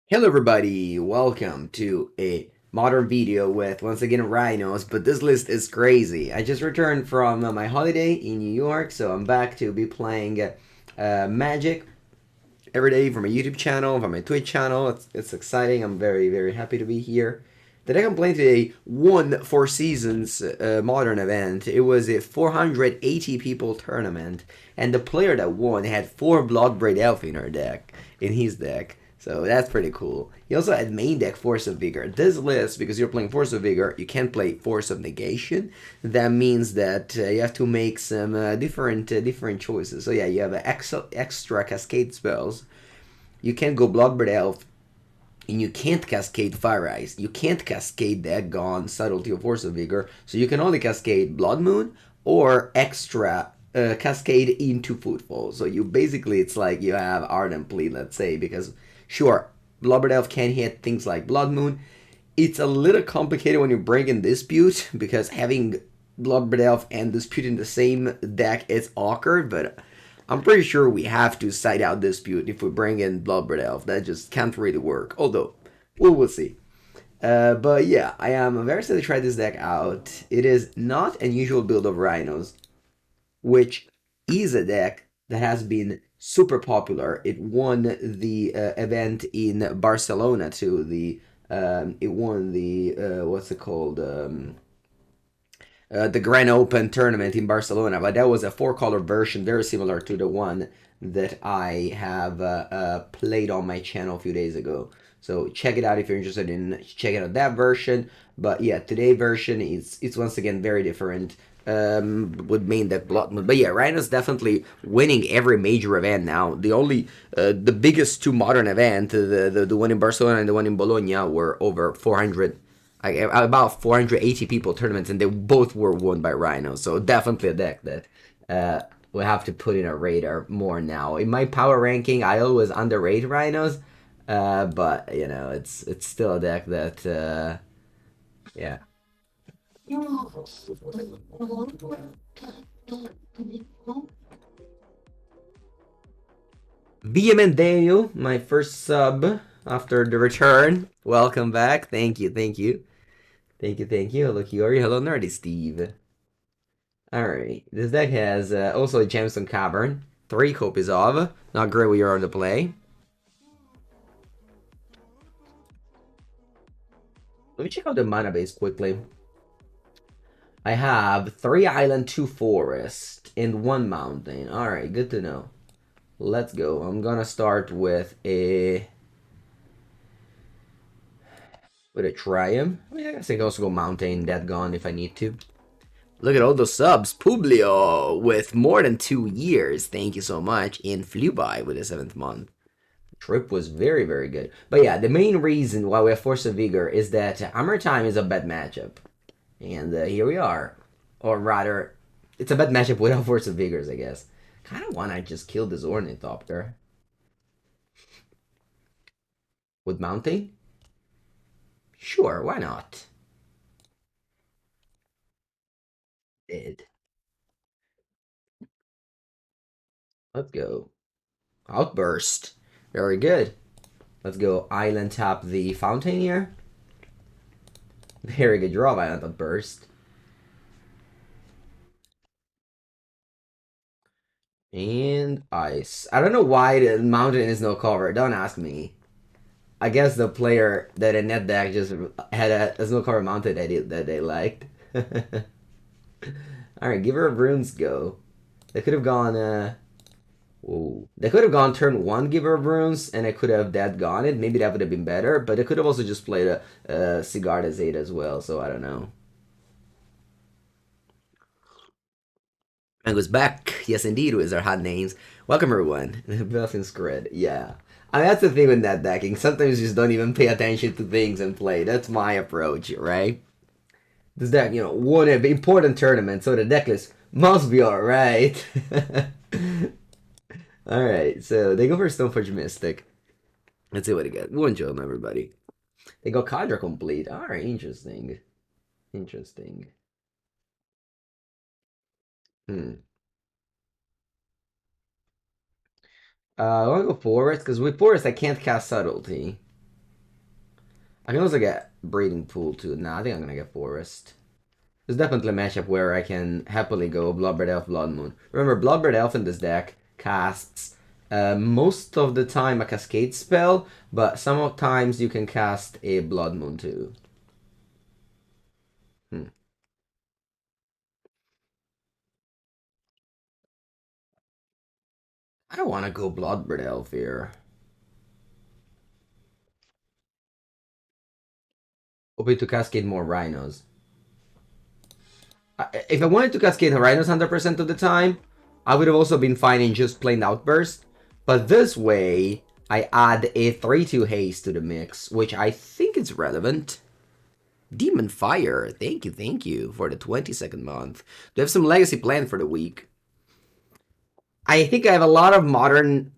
Hello everybody, welcome to a modern video with once again Rhinos, but this list is crazy. I just returned from my holiday in New York, so I'm back to be playing Magic every day for my YouTube channel, for my Twitch channel. It's exciting, I'm very happy to be here. The deck I'm playing today won Four Seasons modern event. It was a 480 people tournament, and the player that won had 4 Bloodbraid Elf in his deck. So that's pretty cool. He also had main deck Force of Vigor. This list, because you're playing Force of Vigor, you can't play Force of Negation. That means that you have to make some different choices. So yeah, you have extra cascade spells. You can't go Bloodbraid Elf, and you can't cascade Fire Ice. You can't cascade that Gone Subtlety or Force of Vigor. So you can only cascade Blood Moon or extra cascade into Footfalls. So you basically, it's like you have Ardent Plead, let's say, because sure, Bloodbraid Elf can hit things like Blood Moon. It's a little complicated when you bring in Dispute, because having Bloodbraid Elf and Dispute in the same deck is awkward, but I'm pretty sure we have to side out Dispute if we bring in Bloodbraid Elf. That just can't really work, although we will see. But yeah, I am very excited to try this deck out. It is not an usual build of Rhinos, which is a deck that has been super popular. It won the event in Barcelona too. It won the what's it called? The Grand Open tournament in Barcelona, but that was a four-color version, very similar to the one that I have played on my channel a few days ago. So check it out if you're interested in checking out that version. But yeah, today's version is it's once again very different. Would mean that Blood Moon. But yeah, Rhino's definitely winning every major event now. The biggest two modern events, the one in Barcelona and the one in Bologna, were over 400, like about 480 people tournaments, and they both were won by Rhino. So definitely a deck that we have to put in our radar more now. In my power ranking, I always underrate Rhinos, but you know it's still a deck that yeah. VEEDEO, my first sub after the return. Welcome back. Thank you, thank you. Thank you. Hello, Kiori. Hello, Nerdy Steve. Alright, this deck has also a Gemstone Cavern, 3 copies of, not great when you're on the play. Let me check out the mana base quickly. I have 3 island, 2 forest, and 1 mountain. Alright, good to know. Let's go. I'm gonna start with a Triumph. I mean, I guess I can also go mountain, that gone if I need to. Look at all those subs. Publio with more than 2 years. Thank you so much. And flew by with the 7th month. Trip was very good. But yeah, the main reason why we have Force of Vigor is that Hammer Time is a bad matchup. And here we are. Or rather, it's a bad matchup without Force of Vigors, I guess. Kind of want to just kill this Ornithopter. With mounting? Sure, why not? Dead. Let's go. Outburst. Very good. Let's go Island tap the Fountain here. Very good draw of Island Outburst. And ice. I don't know why the mountain is no cover. Don't ask me. I guess the player that in that deck just had a no cover mounted that they liked. Alright, give her a runes go. They could have gone whoa. They could have gone turn 1 give her runes and I could have that gone it. Maybe that would have been better, but they could have also just played a Cigar Zeta as well, so I don't know. And goes back. Yes, indeed, with our hot names. Welcome, everyone. Belfin Grid. Yeah. I mean, that's the thing with net decking. Sometimes you just don't even pay attention to things and play. That's my approach, right? This deck, you know, won an important tournament, so the deck list must be alright. Alright, so they go for Stoneforge Mystic. Let's see what they get. One job, everybody. They go Cadra Complete. Alright, interesting. Interesting. Hmm. I want to go Forest, because with Forest I can't cast Subtlety. I can also get Breeding Pool too. Nah, I think I'm gonna get Forest. There's definitely a matchup where I can happily go Bloodbraid Elf, Blood Moon. Remember, Bloodbraid Elf in this deck casts most of the time a Cascade spell, but sometimes you can cast a Blood Moon too. Hmm. I don't want to go Bloodbraid Elf here. Hoping to cascade more Rhinos. If I wanted to cascade Rhinos 100% of the time, I would have also been fine in just plain Outburst. But this way, I add a 3-2 haste to the mix, which I think is relevant. Demon Fire, thank you for the 22nd month. Do you have some legacy planned for the week? I think I have a lot of modern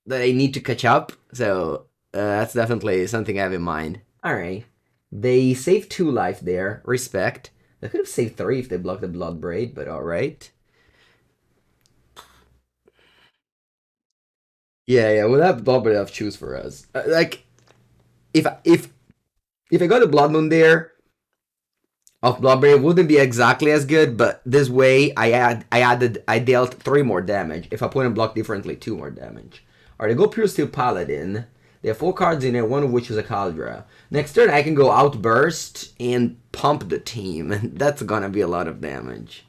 that I need to catch up, so that's definitely something I have in mind. Alright. They saved 2 life there. Respect. They could have saved 3 if they blocked the Bloodbraid, but alright. Yeah, we'll have Bloodbraid Elf choose for us. Like, if I got a Blood Moon there, of Bloodbraid wouldn't be exactly as good, but this way I dealt 3 more damage. If opponent blocked differently, 2 more damage. Alright, they go Pure Steel Paladin. They have 4 cards in it, one of which is a Caldra. Next turn I can go Outburst and pump the team. That's gonna be a lot of damage.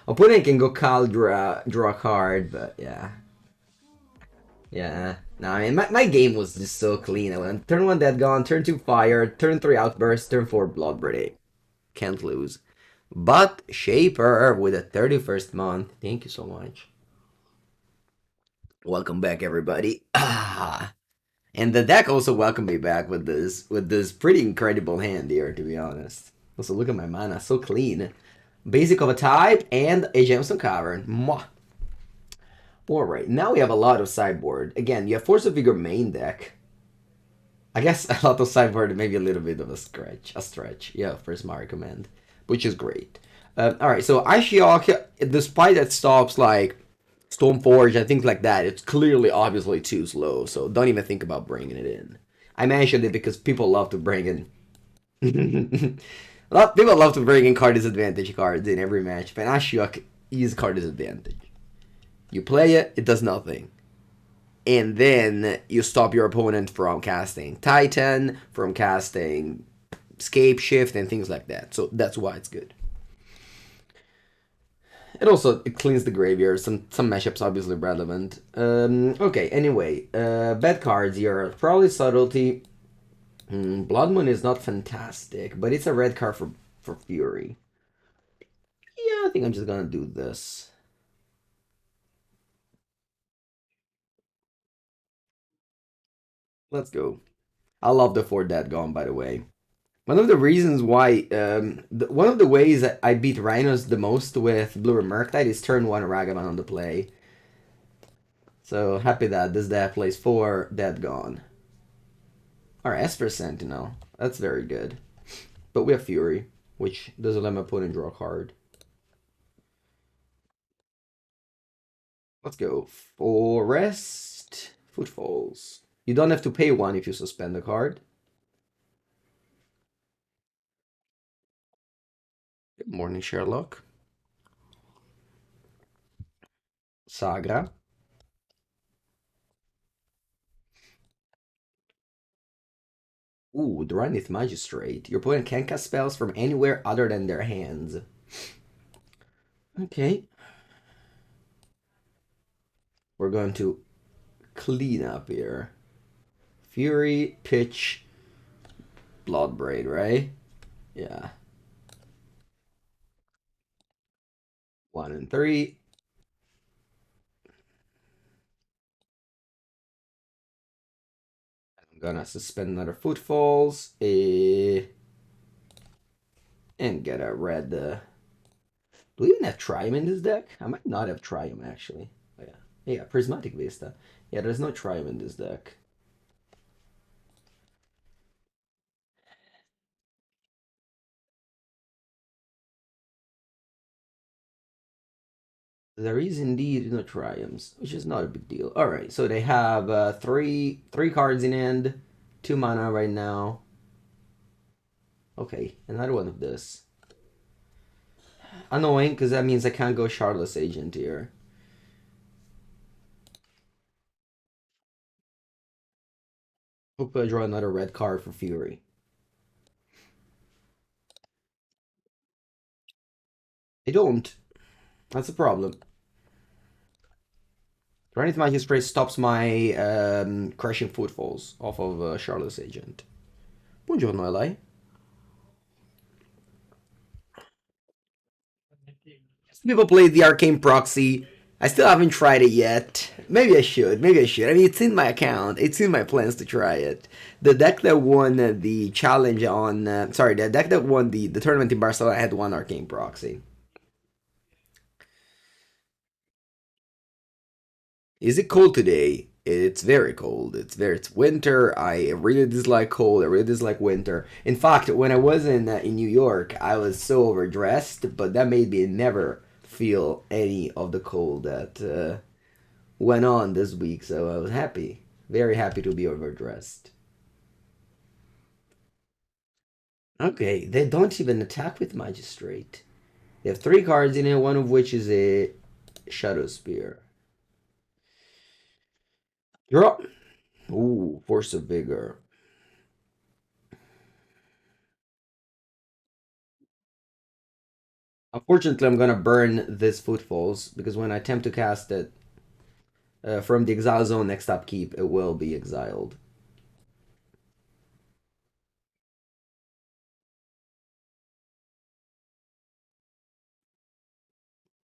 Opponent can go Caldra, draw a card, but yeah. Yeah. No, I mean, my game was just so clean. I went turn 1 Dead Gone, turn 2 Fire, turn 3 Outburst, turn 4 Bloodbraid. Can't lose. But Shaper with a 31st month. Thank you so much. Welcome back, everybody. And the deck also welcomed me back with this pretty incredible hand here, to be honest. Also, look at my mana, so clean. Basic of a type and a Gemstone Cavern. Mwah. Alright, now we have a lot of sideboard. Again, you have Force of Vigor main deck. I guess a lot of sideboard, maybe a little bit of a stretch. Yeah, Prismari Command, which is great. Alright, so Ashiok, despite that stops like Stormforge and things like that, it's clearly obviously too slow, so don't even think about bringing it in. I mentioned it because people love to bring in people love to bring in card disadvantage cards in every match, but Ashiok is card disadvantage. You play it, it does nothing. And then you stop your opponent from casting Titan, from casting Scape Shift, and things like that. So that's why it's good. It cleans the graveyard. Some matchups obviously relevant. Okay, anyway. Bad cards here. Probably Subtlety. Blood Moon is not fantastic, but it's a red card for Fury. Yeah, I think I'm just gonna do this. Let's go. I love the 4 Dead Gone, by the way. One of the reasons why, one of the ways that I beat Rhinos the most with Blue Murktide is turn 1 Ragavan on the play. So happy that this deck plays 4 Dead Gone. Alright, Esper Sentinel. That's very good. But we have Fury, which doesn't let my opponent draw a card. Let's go. Forest Footfalls. You don't have to pay 1 if you suspend the card. Good morning, Sherlock. Sagra. Ooh, Dranith Magistrate. Your opponent can cast spells from anywhere other than their hands. Okay. We're going to clean up here. Fury, Pitch, Bloodbraid, right? Yeah. 1 and 3. I'm gonna suspend another Footfalls. And get a red. Do we even have Triumph in this deck? I might not have Triumph, actually. Oh, yeah. Yeah, Prismatic Vista. Yeah, there's no Triumph in this deck. There is indeed no Triumphs, which is not a big deal. Alright, so they have three cards in hand, 2 mana right now. Okay, another one of this. Annoying, because that means I can't go Shardless Agent here. Hopefully I draw another red card for Fury. I don't. That's a problem. Granite Magistrate stops my Crashing Footfalls off of Shardless Agent. Buongiorno, LA. Some people play the Arcane Proxy. I still haven't tried it yet. Maybe I should. Maybe I should. I mean, it's in my account. It's in my plans to try it. The deck that won the challenge on... sorry, the deck that won the tournament in Barcelona had one Arcane Proxy. Is it cold today? It's very cold. It's winter. I really dislike cold. I really dislike winter. In fact, when I was in New York, I was so overdressed, but that made me never feel any of the cold that went on this week. So I was happy, very happy to be overdressed. Okay, they don't even attack with Magistrate. They have three cards in it, one of which is a Shadow Spear. Draw. Ooh, Force of Vigor. Unfortunately, I'm gonna burn this Footfalls because when I attempt to cast it from the Exile Zone next upkeep, it will be exiled.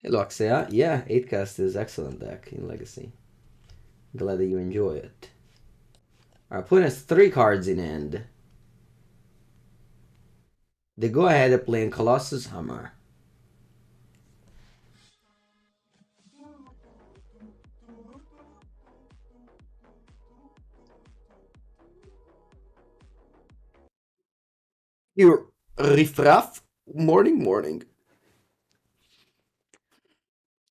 Hey, Loxia. Yeah, 8 cast is excellent deck in Legacy. Glad that you enjoy it. Our opponent has 3 cards in hand. They go ahead and play in Colossus Hammer. Here, Riffraff. Morning, morning.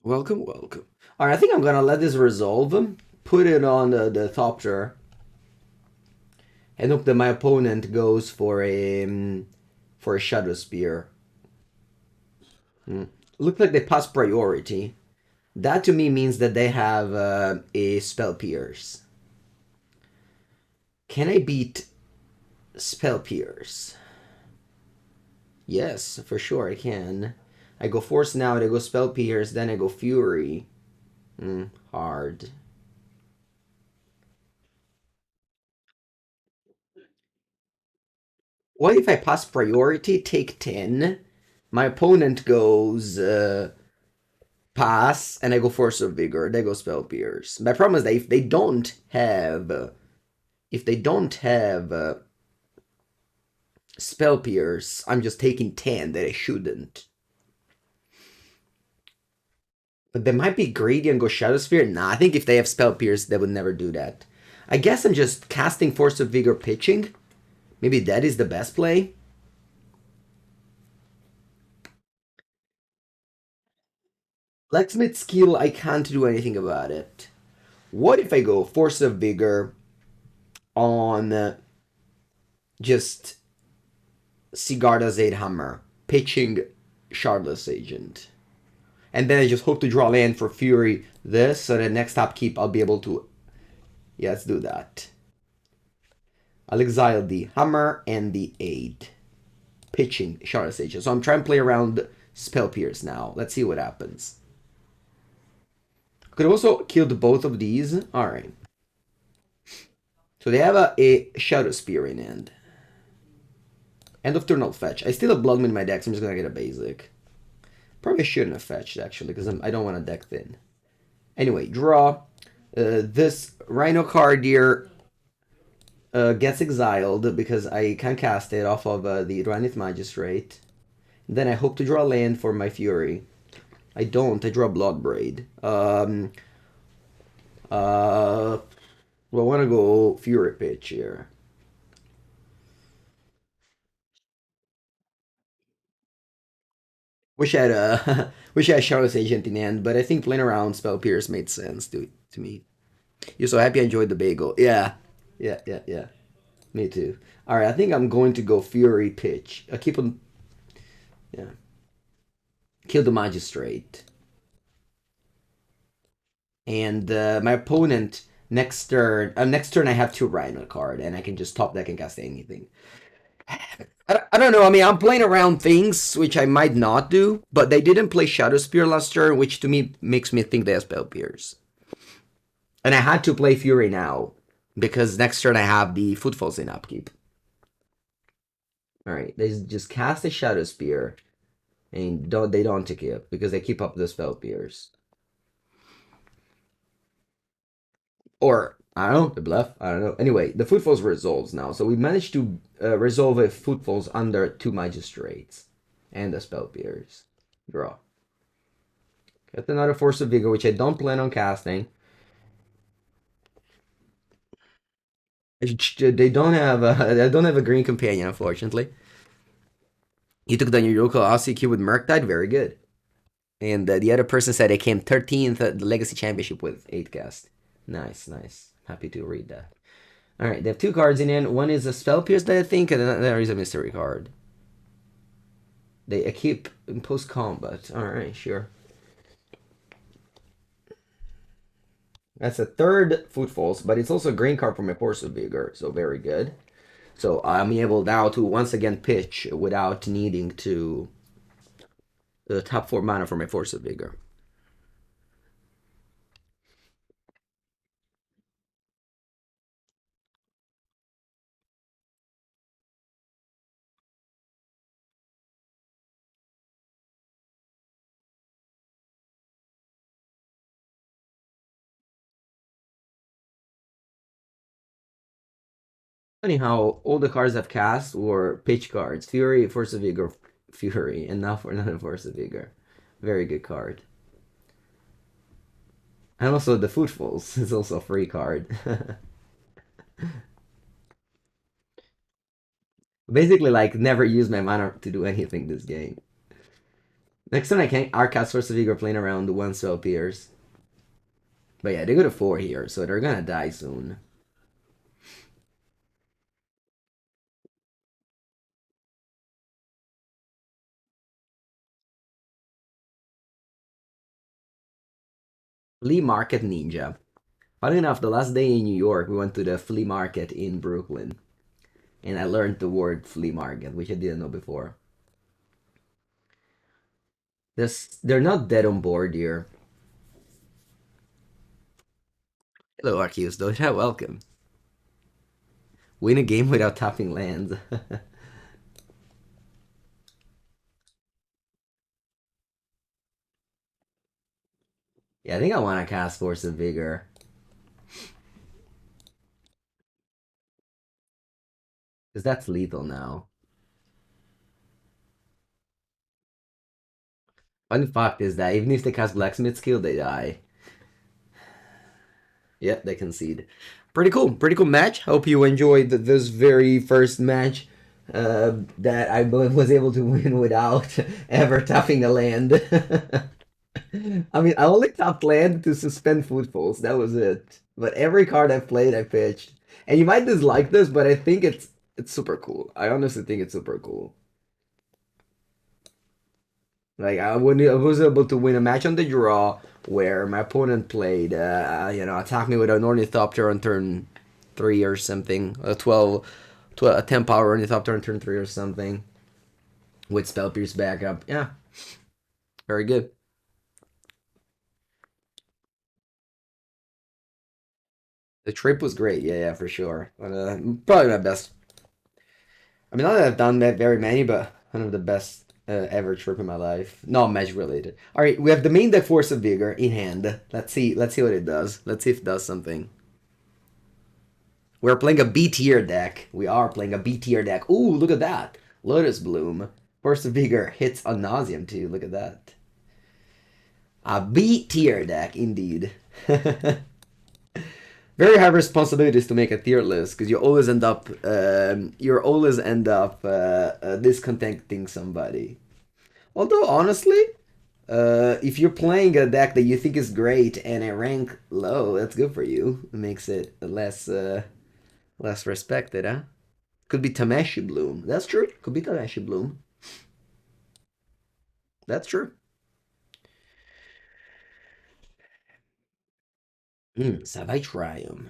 Welcome, welcome. Alright, I think I'm gonna let this resolve. Put it on the top drawer. And hope that my opponent goes for a Shadow Spear. Look like they pass priority. That to me means that they have a Spell Pierce. Can I beat Spell Pierce? Yes, for sure I can. I go Force now, I go Spell Pierce, then I go Fury. Hard. What if I pass priority, take 10? My opponent goes pass, and I go Force of Vigor. They go Spell Pierce. My problem is that if they don't have Spell Pierce, I'm just taking 10 that I shouldn't. But they might be greedy and go Shadow Sphere. Nah, I think if they have Spell Pierce, they would never do that. I guess I'm just casting Force of Vigor pitching. Maybe that is the best play. Blacksmith skill, I can't do anything about it. What if I go Force of Vigor on just Sigarda's 8 Hammer, pitching Shardless Agent? And then I just hope to draw land for Fury this, so that next upkeep I'll be able to... Yeah, let's do that. I'll exile the Hammer and the 8. Pitching Shardless Agent. So I'm trying to play around Spell Pierce now. Let's see what happens. Could have also killed both of these. Alright. So they have a Shadow Spear in hand. End of turn, I'll fetch. I still have Bloodman in my deck, so I'm just gonna get a basic. Probably shouldn't have fetched, actually, because I don't want to deck thin. Anyway, draw. This Rhino card here gets exiled because I can cast it off of the Granite Magistrate. Then I hope to draw land for my Fury. I don't. I draw Bloodbraid. Well, I want to go Fury pitch here. Wish I had a wish I had Shardless Agent in hand, but I think playing around Spell Pierce made sense to me. You're so happy I enjoyed the bagel. Yeah. Yeah, yeah, yeah. Me too. All right, I think I'm going to go Fury Pitch. I keep on, yeah, kill the Magistrate. And my opponent next turn I have 2 Rhino card, and I can just top deck and cast anything. I don't know. I mean, I'm playing around things which I might not do, but they didn't play Shadow Spear last turn, which to me makes me think they have Spell Pierce. And I had to play Fury now because next turn I have the Footfalls in upkeep. All right, they just cast a Shadow Spear, and they don't take it because they keep up the Spell Pierce. Or, I don't know, the bluff, I don't know. Anyway, the Footfalls resolves now. So we managed to resolve a Footfalls under 2 Magistrates. And the Spell Pierce. Draw. Get another Force of Vigor, which I don't plan on casting. They don't have I don't have a green companion, unfortunately. You took down your local Ashiok with Murktide, very good. And the other person said they came 13th at the Legacy Championship with 8 cast. Nice, nice. Happy to read that. Alright, they have 2 cards in hand. One is a Spell Pierce that I think, and there is a mystery card. They keep in post combat. Alright, sure. That's a 3rd Footfalls, but it's also a green card from my Force of Vigor, so very good. So I'm able now to once again pitch without needing to top 4 mana for my Force of Vigor. Anyhow, all the cards I've cast were pitch cards. Fury, Force of Vigor, Fury, and now for another Force of Vigor. Very good card. And also the Footfalls is also a free card. Basically, like, never use my mana to do anything this game. Next time I can Arcast Force of Vigor playing around the 1 Spell Pierce. But yeah, they go to 4 here, so they're gonna die soon. Flea Market Ninja. Funny enough, the last day in New York, we went to the flea market in Brooklyn. And I learned the word flea market, which I didn't know before. They're not dead on board here. Hello, Arceus, though. Yeah, welcome. Win a game without tapping lands. Yeah, I think I want to cast Force of Vigor. Because that's lethal now. Fun fact is that even if they cast Blacksmith skill, they die. Yep, they concede. Pretty cool match. Hope you enjoyed this very first match that I was able to win without ever tapping a land. I mean, I only tapped land to suspend Footfalls. That was it. But every card I played, I pitched. And you might dislike this, but I think it's super cool. I honestly think it's super cool. Like I was able to win a match on the draw where my opponent played, attacked me with an Ornithopter on turn 3 or something, a 10 power Ornithopter on turn 3 or something, with Spell Pierce backup. Yeah, very good. The trip was great. Yeah, for sure. Probably my best. I mean, not that I've done very many, but one of the best ever trip in my life. Not match related. All right, we have the main deck Force of Vigor in hand. Let's see what it does. Let's see if it does something. We're playing a B tier deck. We are playing a B tier deck. Ooh, look at that. Lotus Bloom. Force of Vigor hits ad nauseam too. Look at that. A B tier deck, indeed. Very high responsibilities to make a tier list because you always end up discontenting somebody. Although honestly, if you're playing a deck that you think is great and a rank low, that's good for you. It makes it less respected, huh? Could be Tameshi Bloom. That's true. Could be Tameshi Bloom. That's true. Savage Triumph.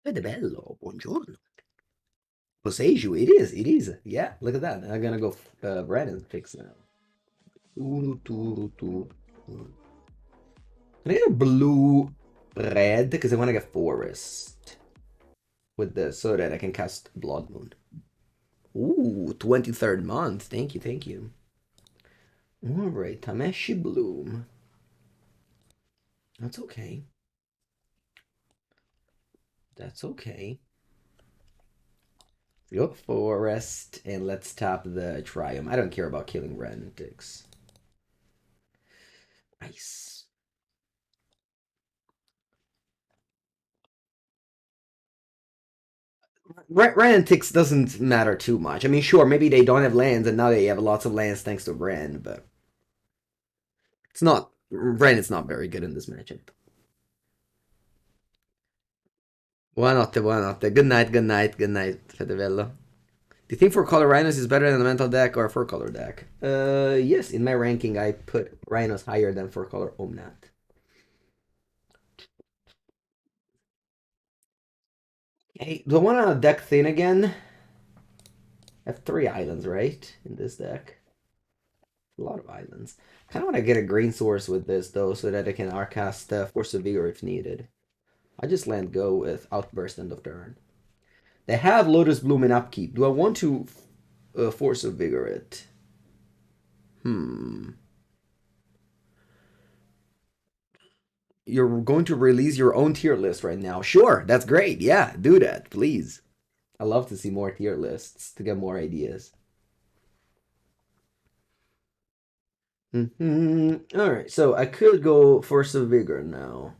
Vede bello, buongiorno. Poseiju, it is, it is. Yeah, look at that. I'm gonna go red and fix now. Can I get a blue red? Because I want to get forest with this so that I can cast Blood Moon. Ooh, 23rd month. Thank you, thank you. Alright, Tameshi Bloom. That's okay. That's okay. Go forest and let's tap the Triumph. I don't care about killing Renetics. Nice. Renetics doesn't matter too much. I mean, sure, maybe they don't have lands and now they have lots of lands thanks to Ren, but it's not. Ren is not very good in this matchup. Buonanotte, buonanotte. Good night, good night, good night, Fedevello. Do you think 4-color Rhinos is better than a mental deck or a 4-color deck? Yes, in my ranking I put Rhinos higher than 4-color Omnath. Hey, do I want to deck thin again? I have 3 islands, right? In this deck. A lot of islands. Kind of want to get a green source with this, though, so that I can Arcast Force of Vigor if needed. I just land go with Outburst end of turn. They have Lotus Bloom in upkeep. Do I want to Force of Vigor it? You're going to release your own tier list right now. Sure, that's great. Yeah, do that, please. I love to see more tier lists to get more ideas. Alright, so I could go Force of Vigor now.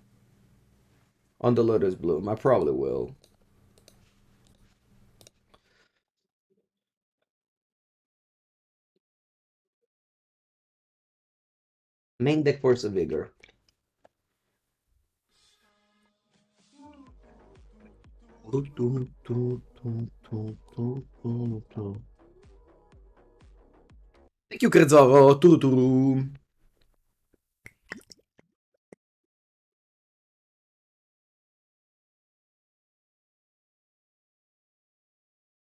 On the Lotus Bloom. I probably will. Main deck Force of Vigor. Thank you, Krezzoro. Turuturu.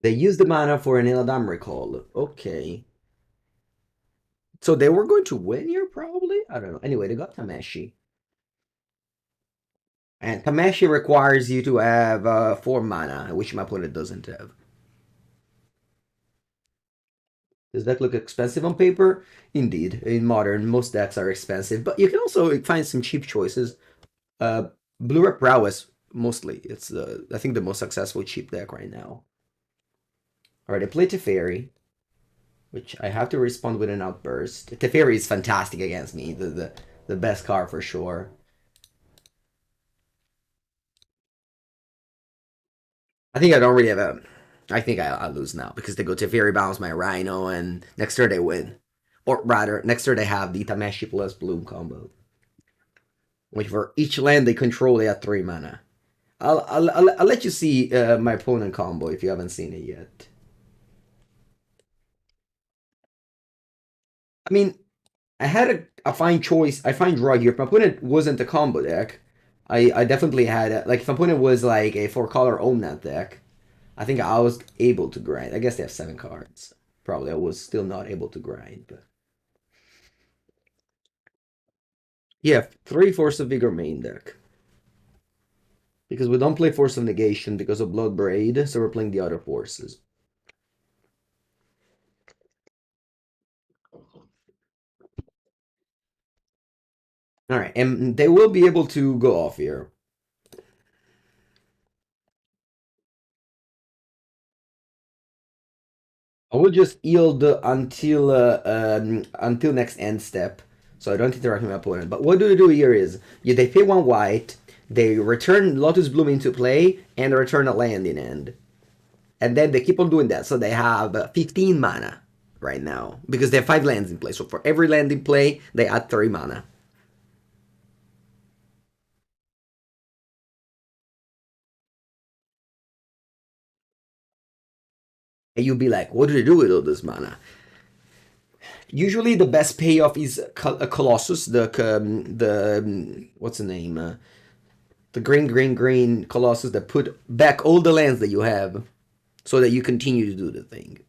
They used the mana for an Illidan recall. Okay. So they were going to win here, probably? I don't know. Anyway, they got Tameshi. And Tameshi requires you to have 4 mana, which my opponent doesn't have. Does that look expensive on paper? Indeed. In Modern, most decks are expensive, but you can also find some cheap choices. Blue Red Prowess, mostly. It's, I think, the most successful cheap deck right now. Alright, I play Teferi, which I have to respond with an Outburst. Teferi is fantastic against me, the best card for sure. I think I don't really have a... I think I'll lose now, because they go Teferi, bounce my Rhino, and next turn they win. Or rather, next turn they have the Tameshi plus Bloom combo. Which for each land they control, they have 3 mana. I'll let you see my opponent combo if you haven't seen it yet. I mean, I had a fine choice. I find draw here. If my opponent wasn't a combo deck, I definitely had like if my opponent was like a 4-color Omnath deck, I think I was able to grind. I guess they have 7 cards. Probably I was still not able to grind, but yeah, 3 Force of Vigor main deck. Because we don't play Force of Negation because of Bloodbraid, so we're playing the other forces. Alright, and they will be able to go off here. I will just yield until next end step, so I don't interact with my opponent. But what do they do here is they pay 1 white, they return Lotus Bloom into play, and return a land in end. And then they keep on doing that, so they have 15 mana right now, because they have 5 lands in play. So for every land in play, they add 3 mana. And you'll be like, what do they do with all this mana? Usually the best payoff is a Colossus, what's the name? The green Colossus that put back all the lands that you have so that you continue to do the thing.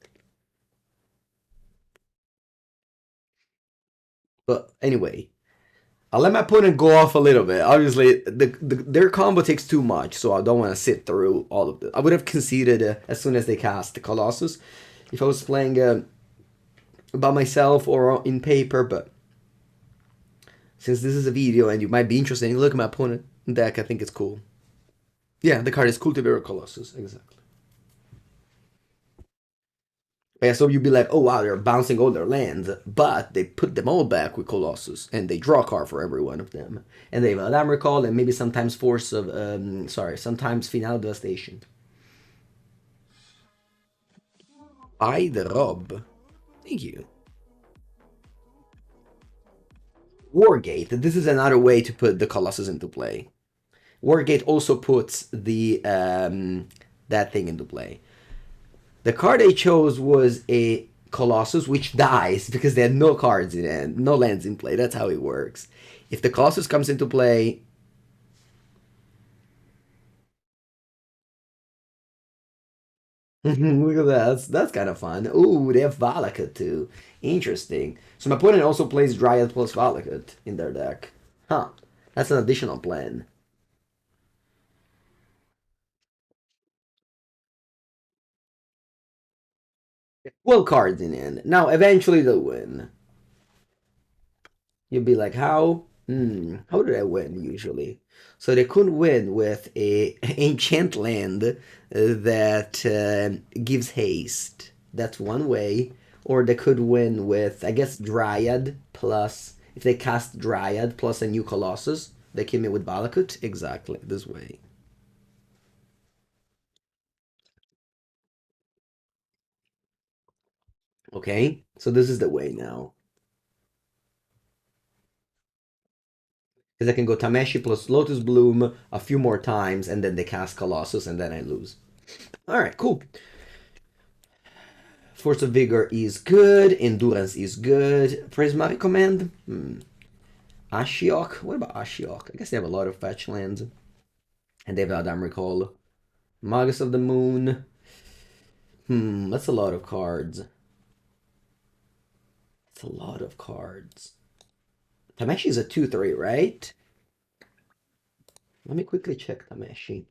But anyway, I'll let my opponent go off a little bit. Obviously, their combo takes too much, so I don't want to sit through all of it. I would have conceded as soon as they cast the Colossus if I was playing by myself or in paper, but since this is a video and you might be interested in looking at my opponent deck, I think it's cool. Yeah, the card is Cultivator Colossus, exactly. Yeah, so you'd be like, oh wow, they're bouncing all their lands, but they put them all back with Colossus, and they draw a card for every one of them. And they have Adam Recall, and maybe sometimes sometimes Final Devastation. By the Rob. Thank you. Wargate. This is another way to put the Colossus into play. Wargate also puts the that thing into play. The card I chose was a Colossus, which dies because they had no cards in it, no lands in play. That's how it works. If the Colossus comes into play... Look at that. That's kind of fun. Ooh, they have Valakut too. Interesting. So my opponent also plays Dryad plus Valakut in their deck. Huh. That's an additional plan. Well, cards in end. Now, eventually they'll win. You'll be like, how? How did I win usually? So they could win with a enchant land that gives haste. That's one way. Or they could win with, I guess, Dryad plus, if they cast Dryad plus a new Colossus, they came in with Valakut. Exactly, this way. Okay, so this is the way now. Because I can go Tameshi plus Lotus Bloom a few more times, and then they cast Colossus, and then I lose. Alright, cool. Force of Vigor is good. Endurance is good. Prismatic Command? Ashiok? What about Ashiok? I guess they have a lot of fetch lands. And they have Adam Recall. Magus of the Moon. That's a lot of cards. That's a lot of cards. Tameshi is a 2-3, right? Let me quickly check Tameshi.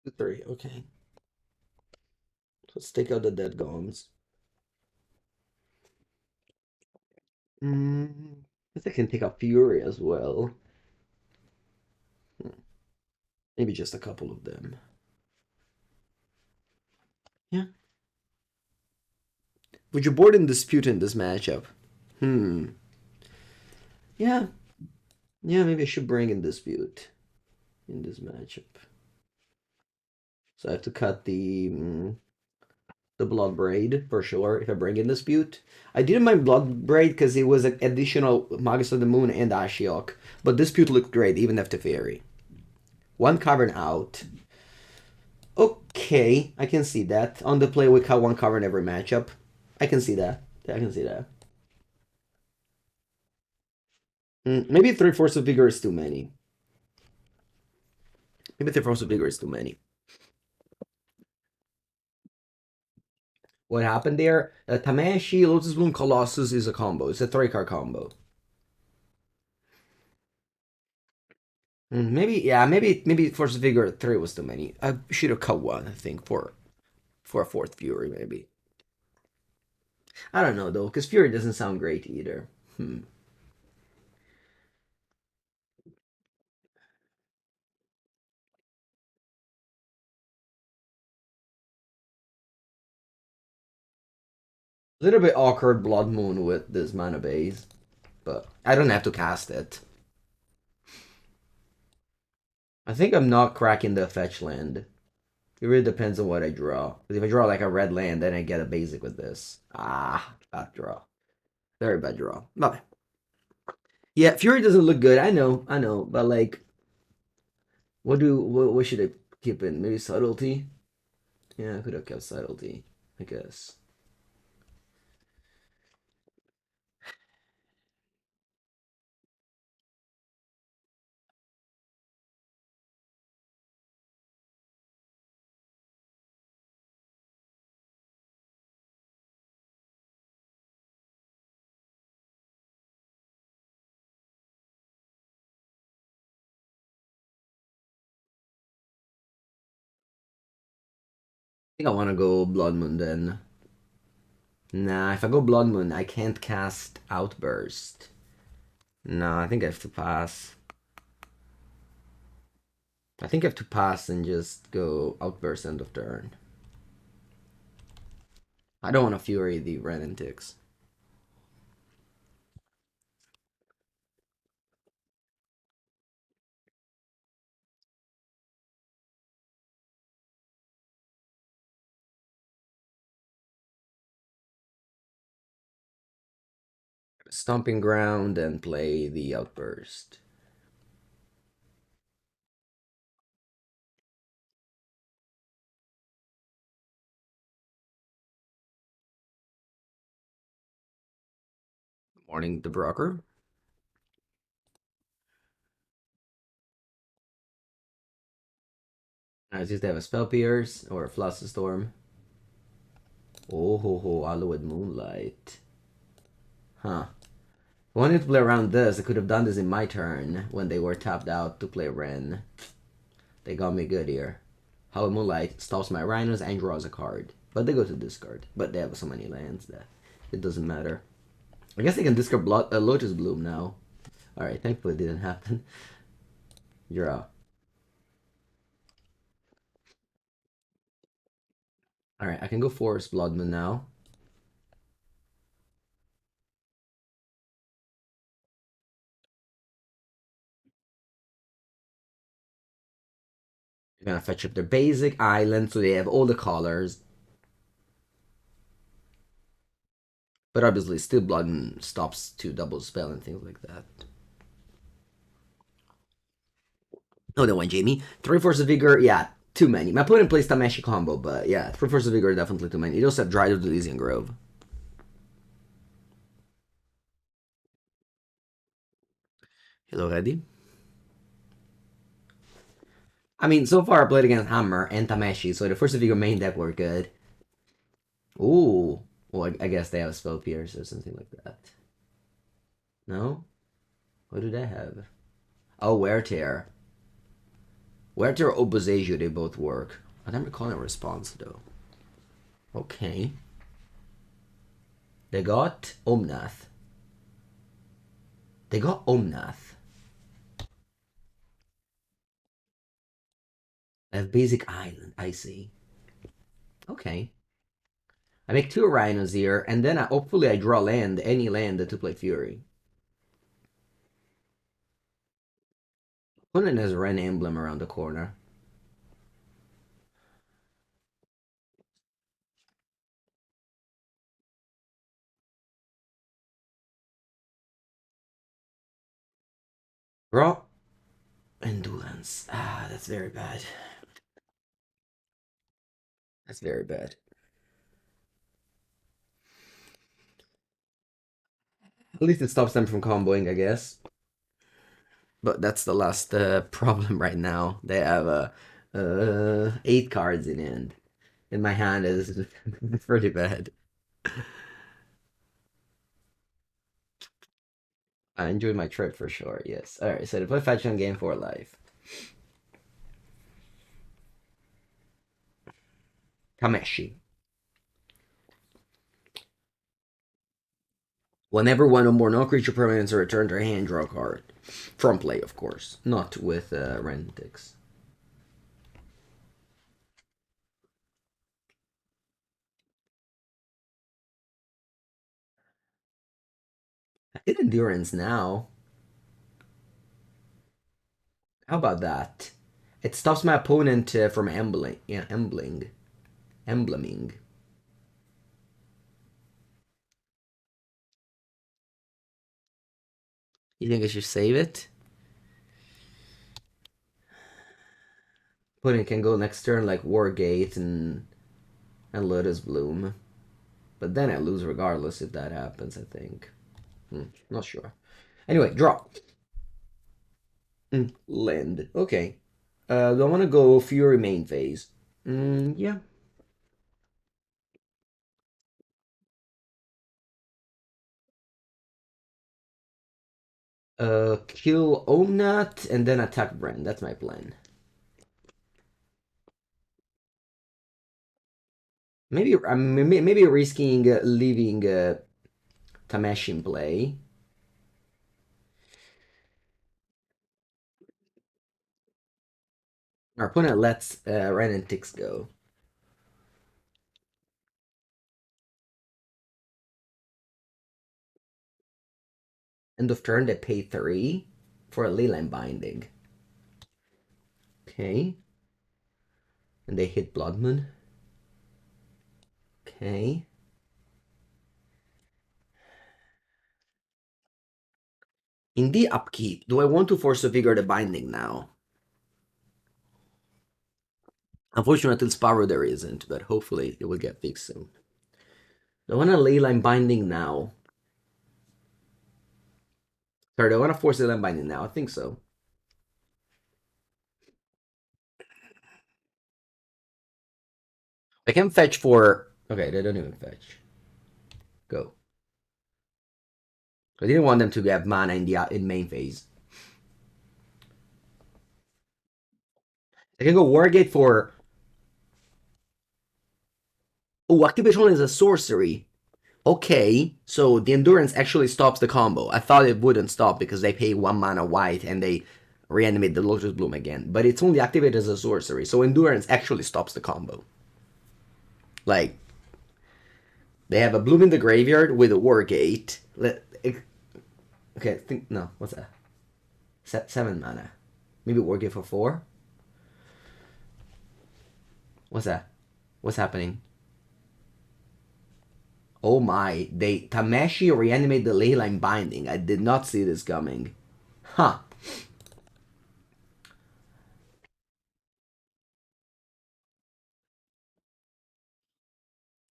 2-3, okay. Let's take out the dead golems. I think I can take out Fury as well. Maybe just a couple of them. Yeah. Would you board in dispute in this matchup? Yeah. Yeah, maybe I should bring in dispute in this matchup. So I have to cut the Bloodbraid for sure if I bring in dispute. I didn't mind Bloodbraid because it was an additional Magus of the Moon and Ashiok, but dispute looked great even after Fairy. One cavern out. Okay, I can see that. On the play we cut one cavern every matchup. I can see that. Yeah, I can see that. Maybe 3 Force of Vigor is too many. Maybe 3 Force of Vigor is too many. What happened there? Tameshi, Lotus Bloom, Colossus is a combo. It's a 3-card combo. Maybe Force of Vigor 3 was too many. I should have cut one, I think, for a 4th Fury, maybe. I don't know, though, because Fury doesn't sound great either. A little bit awkward Blood Moon with this mana base, but I don't have to cast it. I think I'm not cracking the fetch land. It really depends on what I draw. Because if I draw like a red land, then I get a basic with this. Bad draw. Very bad draw. Bye. Yeah, Fury doesn't look good. I know, but like, What should I keep in? Maybe subtlety? Yeah, I could have kept subtlety, I guess. I think I want to go Blood Moon then. Nah, if I go Blood Moon, I can't cast Outburst. No, I think I have to pass. I think I have to pass and just go Outburst end of turn. I don't want to Fury the Ren and Ticks. Stomping Ground and play the Outburst. Morning, the Broker. I just have a Spell Pierce or a Flusterstorm. Oh ho ho, Hollywood Moonlight. Huh. If I wanted to play around this, I could have done this in my turn when they were tapped out to play Ren. They got me good here. Hollow Moonlight stops my Rhinos and draws a card. But they go to discard. But they have so many lands that it doesn't matter. I guess they can discard Lotus Bloom now. Alright, thankfully it didn't happen. Draw. Alright, I can go Forest Bloodman now. They're gonna fetch up their basic island so they have all the colors. But obviously still Bloodman stops to double spell and things like that. Oh, that one, Jamie. 3 Force of Vigor, yeah, too many. My opponent plays Tameshi combo, but yeah, 3 Force of Vigor definitely too many. You also have Dried of the Elysian Grove. Hello, ready? I mean, so far I played against Hammer and Tameshi, so the Force of Vigor main deck were good. Ooh. Well, I guess they have Spell Pierce or something like that. No? What do they have? Oh, Wear Tear. Wear Tear or Oboseju, they both work. I don't recall a response, though. Okay. They got Omnath. They got Omnath. I have Basic Island, I see. Okay. I make 2 Rhinos here, and then hopefully I draw land, any land to play Fury. Opponent has a Ren emblem around the corner. Draw. Endurance. Ah, that's very bad. That's very bad. At least it stops them from comboing, I guess. But that's the last problem right now. They have 8 cards in hand. And my hand is pretty bad. I enjoyed my trip for sure, yes. Alright, so to play fetch on game 4 life. Kameshi. Whenever one or more non-creature permanents are returned to your hand, draw a card. From play, of course. Not with Rentix. I did Endurance now. How about that? It stops my opponent from embleming. Yeah, embleming. You think I should save it? Pudding can go next turn like Wargate and Lotus Bloom. But then I lose regardless if that happens, I think. Not sure. Anyway, draw. Land. Okay. Do I want to go Fury main phase? Yeah. Kill Omnat and then attack Bren. That's my plan. Maybe risking leaving Tamesh in play. Our opponent lets Ren and Tix go. End of turn, they pay 3 for a Leyline Binding. Okay. And they hit Blood Moon. Okay. In the upkeep, do I want to Force of Vigor the Binding now? Unfortunately, Sparrow there isn't, but hopefully it will get fixed soon. Do I want a Leyline Binding now? Sorry, do I want to force Leyline Binding now? I think so. I can fetch for... Okay, they don't even fetch. Go. I didn't want them to have mana in main phase. I can go Wargate for... Oh, Activation is a sorcery. Okay, so the Endurance actually stops the combo. I thought it wouldn't stop because they pay 1 mana white and they reanimate the Lotus Bloom again. But it's only activated as a sorcery, so Endurance actually stops the combo. Like, they have a Bloom in the graveyard with a Wargate. Okay, think... No, what's that? 7 mana. Maybe Wargate for 4? What's that? What's happening? Oh my, they Tameshi reanimate the Leyline Binding. I did not see this coming. Huh.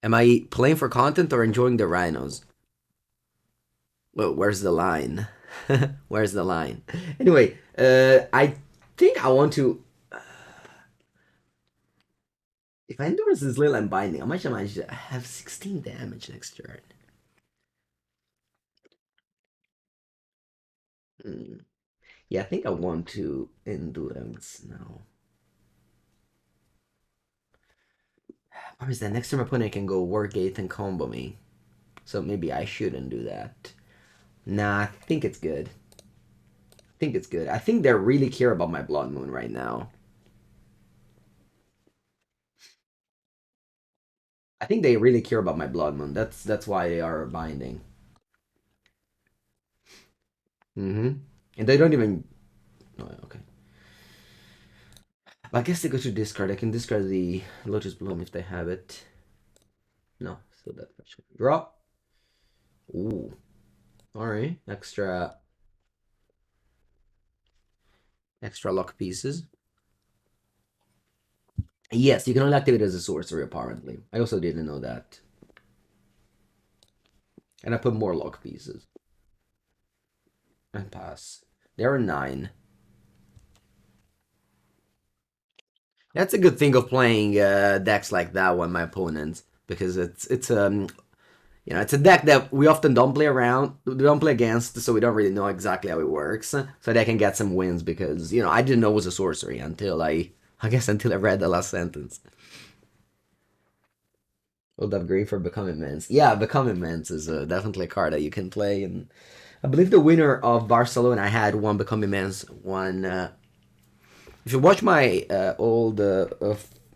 Am I playing for content or enjoying the Rhinos? Well, where's the line? Where's the line? Anyway, I think I want to... If I endorse this Leyline Binding, how much am I? I have 16 damage next turn. Yeah, I think I want to Endurance now. What is that? Next time my opponent can go Wargate and combo me. So maybe I shouldn't do that. Nah, I think it's good. I think it's good. I think they really care about my Blood Moon right now. I think they really care about my Blood Moon. That's why they are binding. And they don't even... Oh, okay. I guess they go to discard. I can discard the Lotus Bloom if they have it. No, so that should draw. Ooh. Alright. Extra luck pieces. Yes, you can only activate it as a sorcery, apparently. I also didn't know that. And I put more luck pieces. And pass. There are 9. That's a good thing of playing decks like that one, my opponents, because it's it's a deck that we often don't play against, so we don't really know exactly how it works. So they can get some wins because I didn't know it was a sorcery until until I read the last sentence. Old upgrade for Become Immense. Yeah, Become Immense is definitely a card that you can play, and I believe the winner of Barcelona had one Become Immense, one. If you watch my old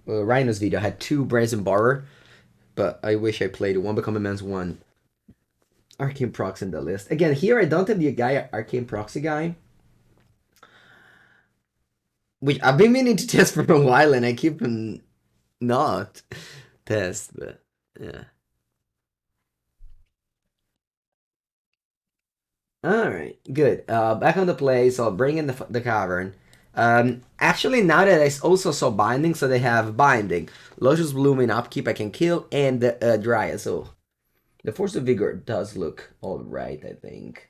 Rhinos video, I had 2 Brazen Borrower, but I wish I played one Become Immense, one Arcane Prox in the list. Again, here I don't have the guy Arcane Proxy guy, which I've been meaning to test for a while, and I keep not test, but yeah. All right, good. Back on the play, so I'll bring in the cavern. Actually, now that I also saw Binding, so they have Binding, Lotus Bloom in Upkeep I can kill, and Dryad, so the Force of Vigor does look alright, I think.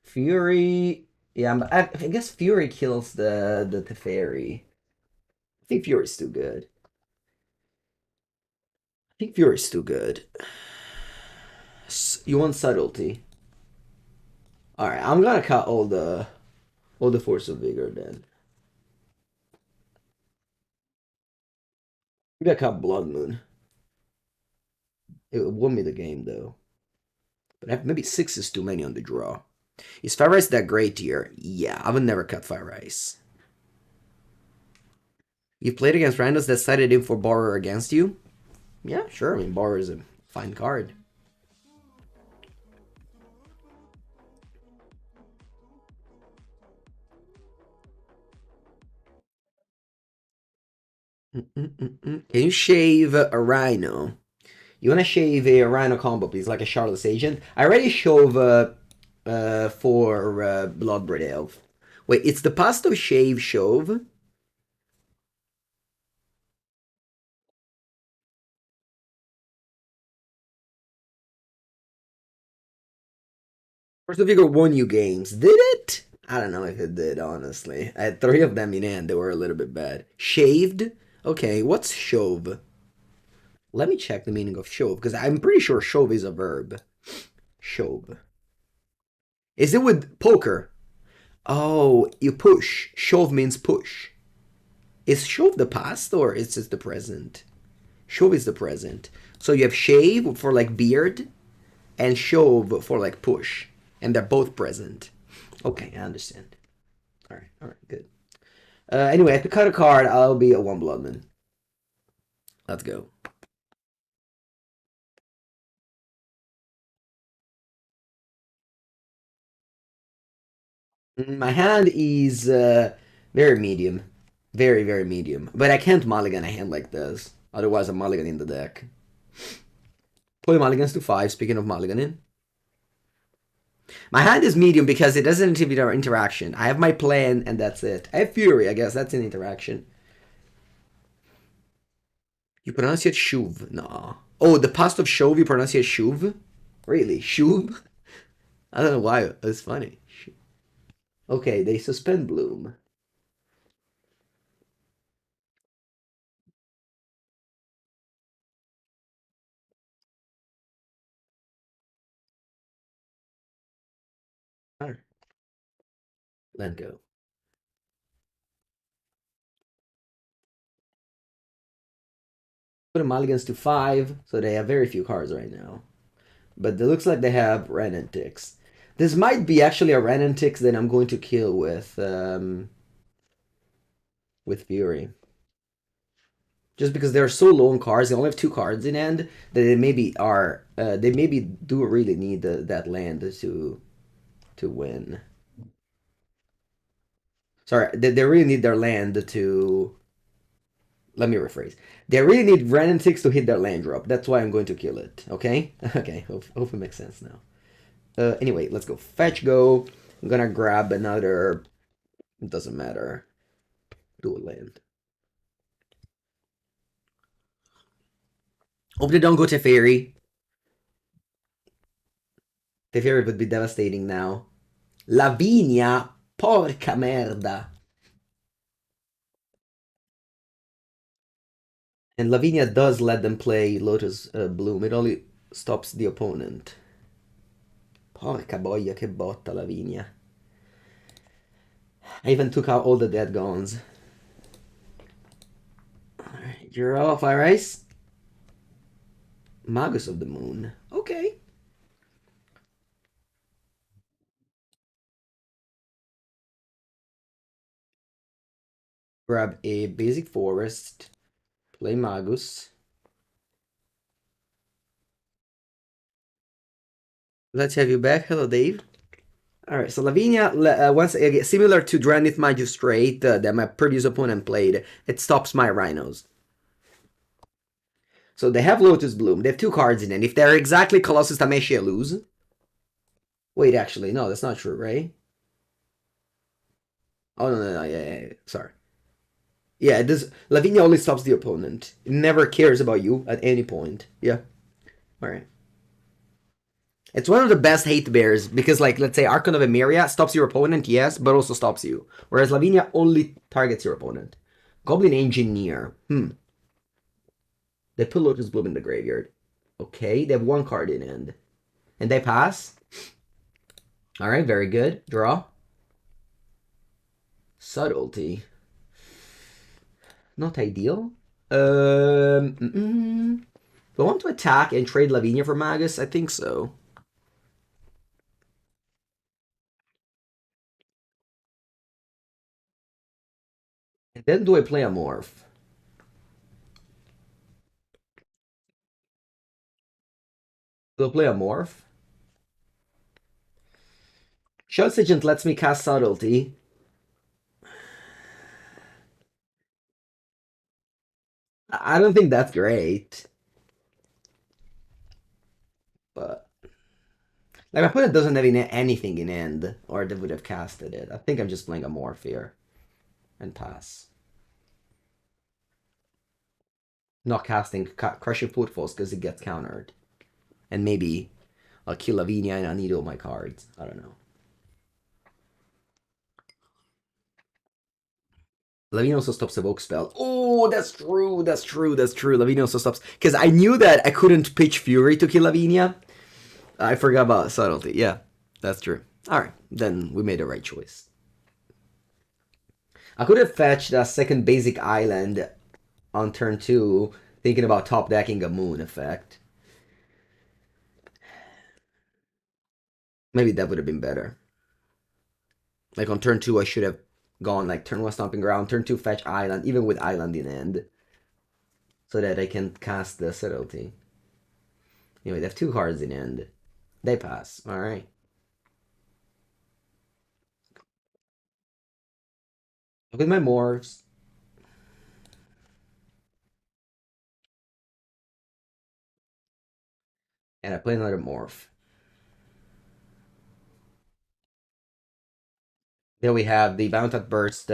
Fury... Yeah, but I guess Fury kills the Teferi. I think Fury's too good. I think Fury's too good. You want Subtlety. Alright, I'm gonna cut all the Force of Vigor then. Maybe I cut Blood Moon. It won me the game though. But maybe 6 is too many on the draw. Is Fire Ice that great here? Yeah, I would never cut Fire Ice. You played against Rhinos that sided in for Borrower against you? Yeah, sure. I mean, Borrower is a fine card. Can you shave a Rhino? You want to shave a Rhino combo, please, like a Shardless Agent? I already shove for Bloodbraid Elf. Wait, it's the Pasto Shave Shove? Force of Vigor won you games. Did it? I don't know if it did, honestly. I had 3 of them in hand. They were a little bit bad. Shaved? Okay, what's shove? Let me check the meaning of shove, because I'm pretty sure shove is a verb. Shove. Is it with poker? Oh, you push. Shove means push. Is shove the past or is it the present? Shove is the present. So you have shave for like beard and shove for like push. And they're both present. Okay, I understand. Alright, good. Anyway, if I cut a card, I'll be a 1 Bloodman. Let's go. My hand is very medium. Very, very medium. But I can't mulligan a hand like this. Otherwise, I'm mulligan in the deck. Play mulligans to 5, speaking of mulliganing. My hand is medium because it doesn't inhibit our interaction. I have my plan and that's it. I have Fury, I guess. That's an interaction. You pronounce it Shuv. No. Oh, the past of Shove, you pronounce it Shuv? Really? Shuv? I don't know why. It's funny. Okay, they suspend Bloom. Alright. Let go. Put the mulligans to 5, so they have very few cards right now. But it looks like they have Renantix. This might be actually a Renantix that I'm going to kill with Fury. Just because they're so low on cards, they only have 2 cards in hand, that they maybe are they maybe do really need that land to win. Sorry, they really need their land to. Let me rephrase. They really need Renantix to hit their land drop. That's why I'm going to kill it. Okay? Okay, hope it makes sense now. Anyway, let's go fetch go. I'm gonna grab another. It doesn't matter. Dual land. Hope they don't go Teferi. Teferi would be devastating now. Lavinia, porca merda. And Lavinia does let them play Lotus Bloom. It only stops the opponent. Porca boia, che botta Lavinia. I even took out all the dead guns. Alright, you're off, Fire Ice. Magus of the Moon. Okay. Grab a basic forest. Play Magus. Let's have you back. Hello, Dave. Alright, so Lavinia, once again, similar to Dranith Magistrate that my previous opponent played, it stops my Rhinos. So they have Lotus Bloom. They have 2 cards in it. If they're exactly Colossus Tameshi, I lose. Wait, actually, no, that's not true, right? Oh no, no, no, yeah, yeah, yeah. Sorry. Yeah, this Lavinia only stops the opponent. It never cares about you at any point. Yeah. All right. It's one of the best hate bears because, like, let's say Archon of Emeria stops your opponent, yes, but also stops you. Whereas Lavinia only targets your opponent. Goblin Engineer. They put Lotus Bloom in the graveyard. Okay, they have one card in hand. And they pass. All right, very good. Draw. Subtlety. Not ideal. Do I want to attack and trade Lavinia for Magus? I think so. And then do I play a Morph? Do I play a Morph? Shardless Agent lets me cast Subtlety. I don't think that's great. But like my opponent doesn't have anything in end, or they would have casted it. I think I'm just playing a Morph here and pass. Not casting Crashing Footfalls because it gets countered. And maybe I'll kill Lavinia and I need all my cards. I don't know. Lavinia also stops Evoke spell. Oh, that's true. That's true. That's true. Lavinia also stops. Because I knew that I couldn't pitch Fury to kill Lavinia. I forgot about Subtlety. Yeah, that's true. Alright, then we made the right choice. I could have fetched a second basic island on turn 2, thinking about top decking a moon effect. Maybe that would have been better. Like on turn 2, I should have gone like turn 1 Stomping Ground, turn 2 fetch island, even with island in end. So that I can cast the Subtlety. Anyway, they have 2 cards in end. They pass. Alright. Look at my morphs. And I play another morph. Then we have the Violent Outburst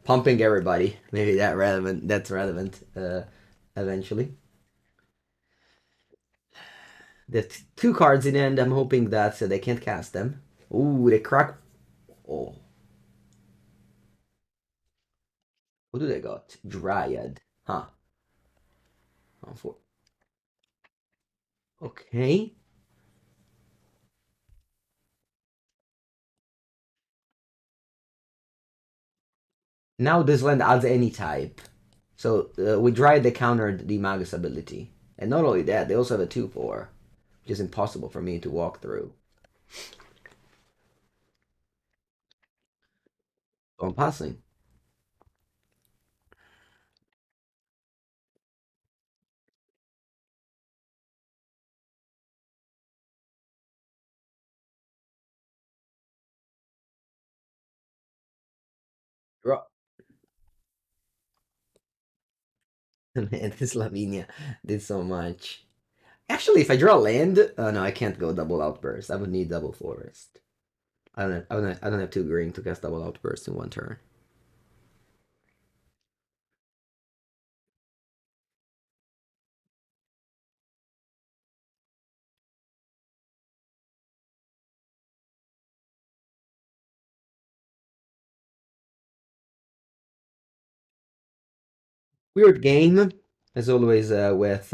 pumping everybody. Maybe that's relevant eventually. The 2 cards in end, I'm hoping that they can't cast them. Ooh, they crack. Oh, what do they got? Dryad. Huh. Oh, okay. Now this land adds any type. So with Dryad, they countered the Magus ability. And not only that, they also have a 2/4, which is impossible for me to walk through. So I'm passing. Draw. Man, this Lavinia did so much. Actually, if I draw land, no, I can't go double outburst. I would need double forest. I don't have 2 green to cast double outburst in 1 turn. Weird game, as always, with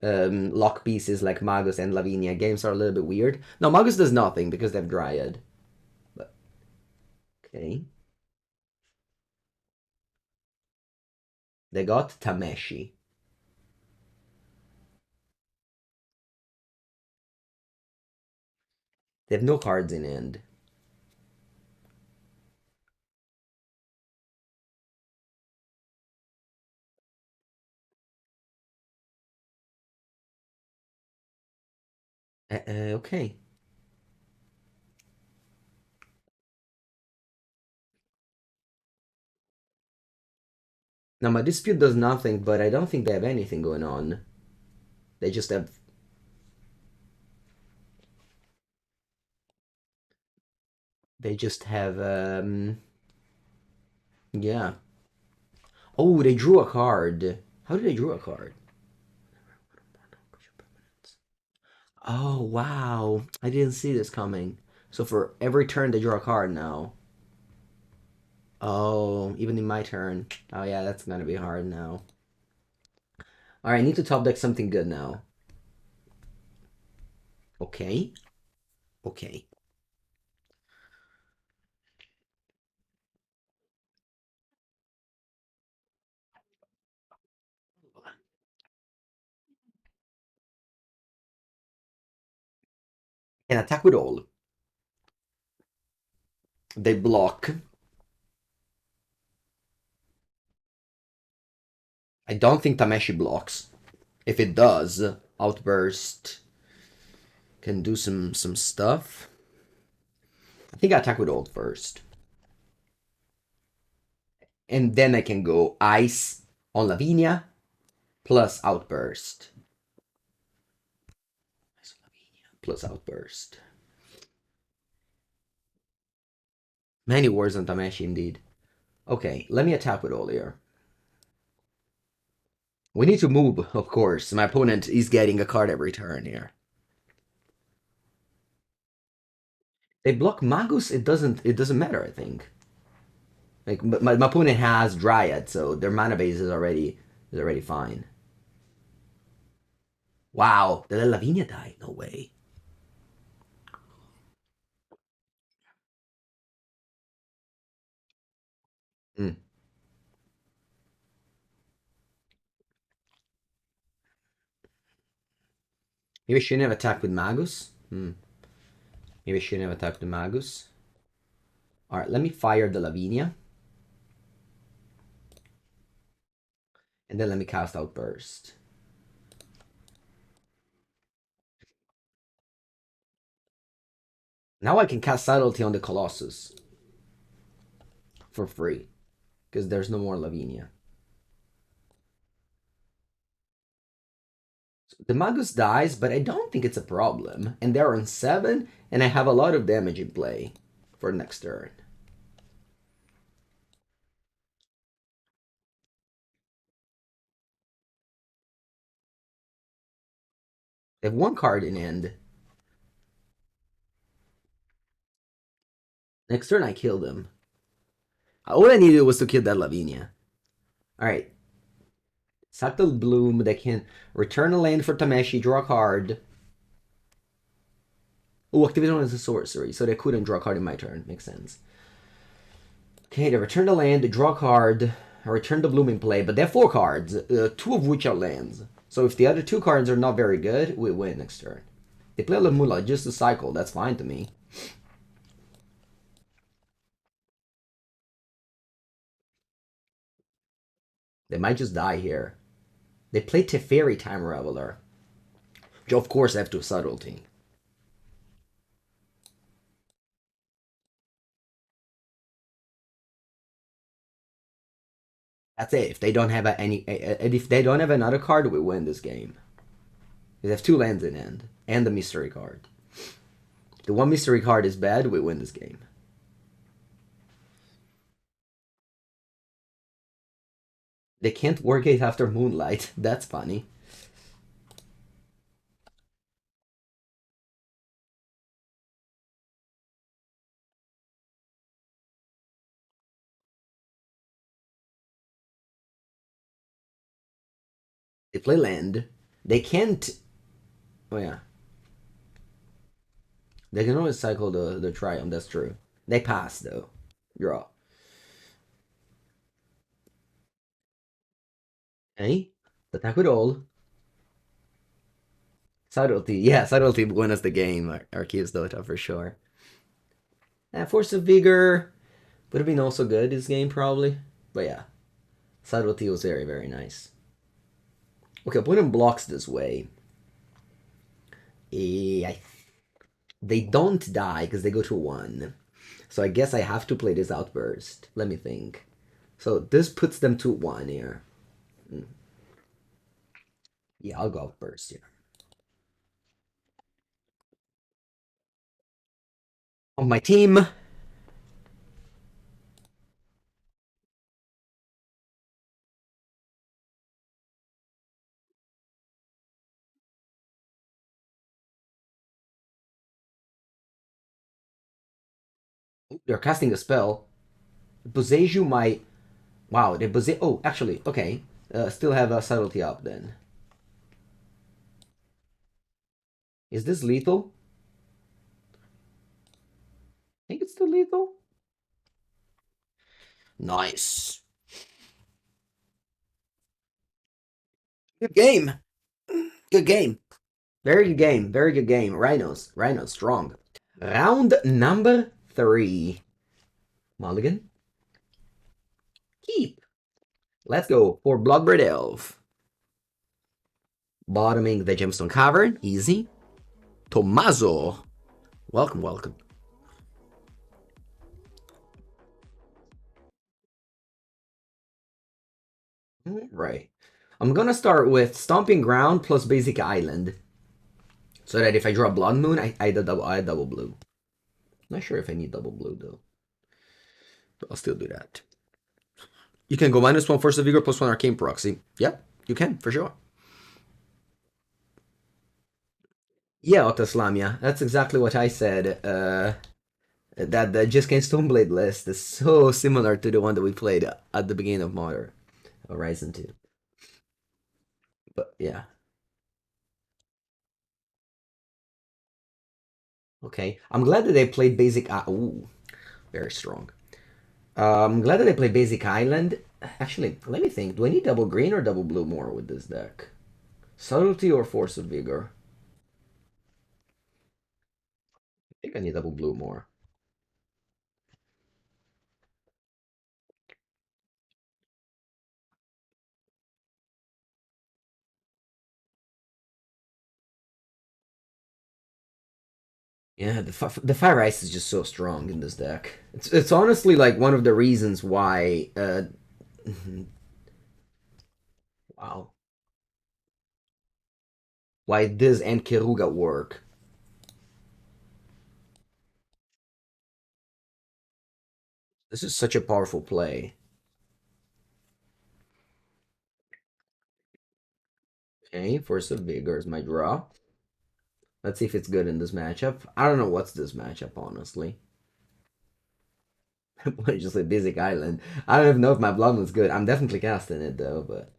lock pieces like Magus and Lavinia. Games are a little bit weird. No, Magus does nothing because they have Dryad. But okay, they got Tameshi. They have no cards in hand. Okay. Now my dispute does nothing, but I don't think they have anything going on. They just have. They just have. Yeah. Oh, they drew a card. How did they draw a card? Oh, wow. I didn't see this coming. So for every turn, they draw a card now. Oh, even in my turn. Oh, yeah, that's gonna be hard now. All right, I need to top deck something good now. Okay. Okay. Can attack with all. They block. I don't think Tameshi blocks. If it does, Outburst can do some stuff. I think I attack with old first. And then I can go Ice on Lavinia plus Outburst. Plus Outburst. Many words on Tameshi indeed. Okay, let me attack with all here. We need to move, of course. My opponent is getting a card every turn here. They block Magus, it doesn't matter, I think. Like my opponent has Dryad, so their mana base is already fine. Wow, did Lavinia die? No way. Mm. Maybe she shouldn't have attacked with Magus. Maybe she shouldn't have attacked the Magus. Alright, let me fire the Lavinia. And then let me cast Outburst. Now I can cast Subtlety on the Colossus. For free. Because there's no more Lavinia. So the Magus dies, but I don't think it's a problem. And they're on 7, and I have a lot of damage in play for next turn. They have one card in hand. Next turn I killed him. All I needed was to kill that Lavinia. Alright. Subtle Bloom that can return a land for Tameshi, draw a card. Oh, activate one as a sorcery, so they couldn't draw a card in my turn. Makes sense. Okay, they return the land, draw a card, return the Blooming play, but they have 4 cards, 2 of which are lands. So if the other 2 cards are not very good, we win next turn. They play Lamula just to cycle, that's fine to me. They might just die here. They play Teferi Time Reveler. Which of course have to Subtlety. That's it. If they don't have if they don't have another card, we win this game. They have 2 lands in hand and the mystery card. If the one mystery card is bad, we win this game. They can't work it after Moonlight. That's funny. They play land. They can't. Oh yeah. They can always cycle the Triumph. That's true. They pass though. Draw. Okay. Attack with all. Subtlety. Yeah, Subtlety win us the game. Arceus Dota for sure. Force of Vigor would have been also good this game probably. But yeah. Subtlety was very, very nice. Okay, opponent blocks this way. Eh, they don't die because they go to 1. So I guess I have to play this Outburst. Let me think. So this puts them to 1 here. Yeah, I'll go Outburst here. On my team, They're casting a spell. Boseiju might. Wow, they Bose. Oh, actually, okay. Still have a subtlety up then. Is this lethal? I think it's still lethal. Nice. Good game. Good game. Very good game. Very good game. Rhinos. Rhinos strong. Round number 3. Mulligan. Keep. Let's go for Bloodbraid Elf. Bottoming the Gemstone Cavern. Easy. Tommaso. Welcome, welcome. Right. I'm gonna start with Stomping Ground plus Basic Island. So that if I draw Blood Moon, I double blue. Not sure if I need double blue though. But I'll still do that. You can go -1 Force of Vigor +1 Arcane Proxy. Yep, you can, for sure. Yeah, Otoslamia. That's exactly what I said. That the Just Can't Stoneblade list is so similar to the one that we played at the beginning of Modern Horizon 2. But yeah. Okay. I'm glad that they played Basic... Ooh, very strong. I'm glad that they played Basic Island. Actually, let me think. Do I need double green or double blue more with this deck? Subtlety or Force of Vigor? I think I need double blue more. Yeah, the Fire Ice is just so strong in this deck. It's honestly like one of the reasons why. Wow, why this and Keruga work. This is such a powerful play. Okay, Force of Vigor is my draw. Let's see if it's good in this matchup. I don't know what's this matchup, honestly. Just a basic island. I don't even know if my blood was good. I'm definitely casting it though, but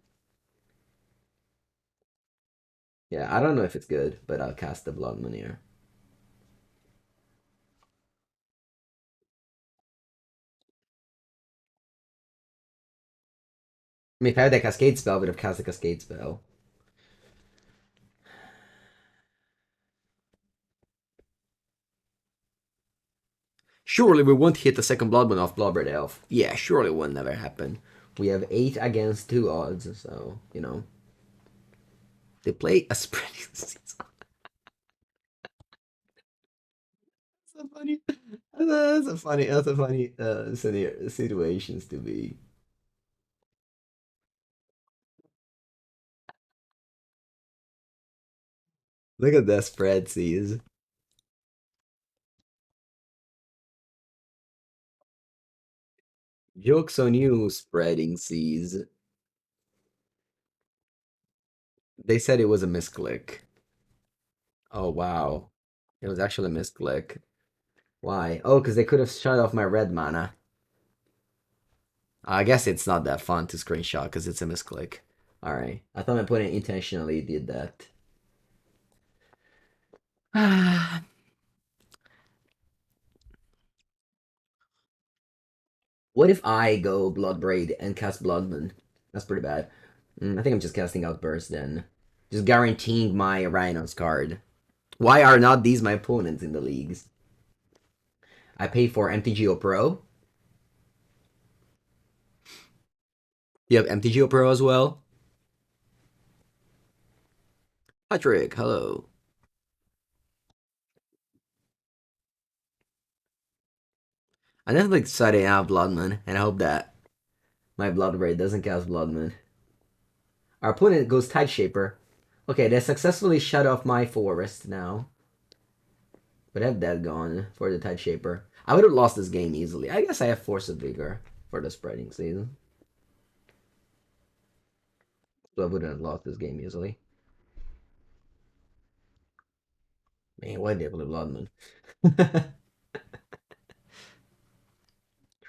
yeah, I don't know if it's good, but I'll cast the blood moon here. I mean, if I had that Cascade spell, I would have cast a Cascade spell. Surely we won't hit the second blood moon off Bloodbraid Elf. Yeah, surely it will never happen. We have 8 against 2 odds, so, you know. They play a spreading season. That's a funny, that's a funny situations to be. Look at that spread seas. Jokes on you, spreading seas. They said it was a misclick. Oh wow. It was actually a misclick. Why? Oh, because they could have shut off my red mana. I guess it's not that fun to screenshot because it's a misclick. Alright. I thought my opponent intentionally did that. What if I go Bloodbraid and cast Bloodmoon? That's pretty bad. I think I'm just casting Outburst then. Just guaranteeing my Rhinos card. Why are not these my opponents in the leagues? I pay for MTGO Pro. You have MTGO Pro as well? Patrick, hello. I'm definitely excited to have Bloodmoon, and I hope that my Bloodbraid doesn't cast Bloodmoon. Our opponent goes Tideshaper. Okay, they successfully shut off my forest now. But I have that gone for the Tideshaper. I would have lost this game easily. I guess I have Force of Vigor for the spreading season. So I wouldn't have lost this game easily. Man, why did I play Bloodmoon?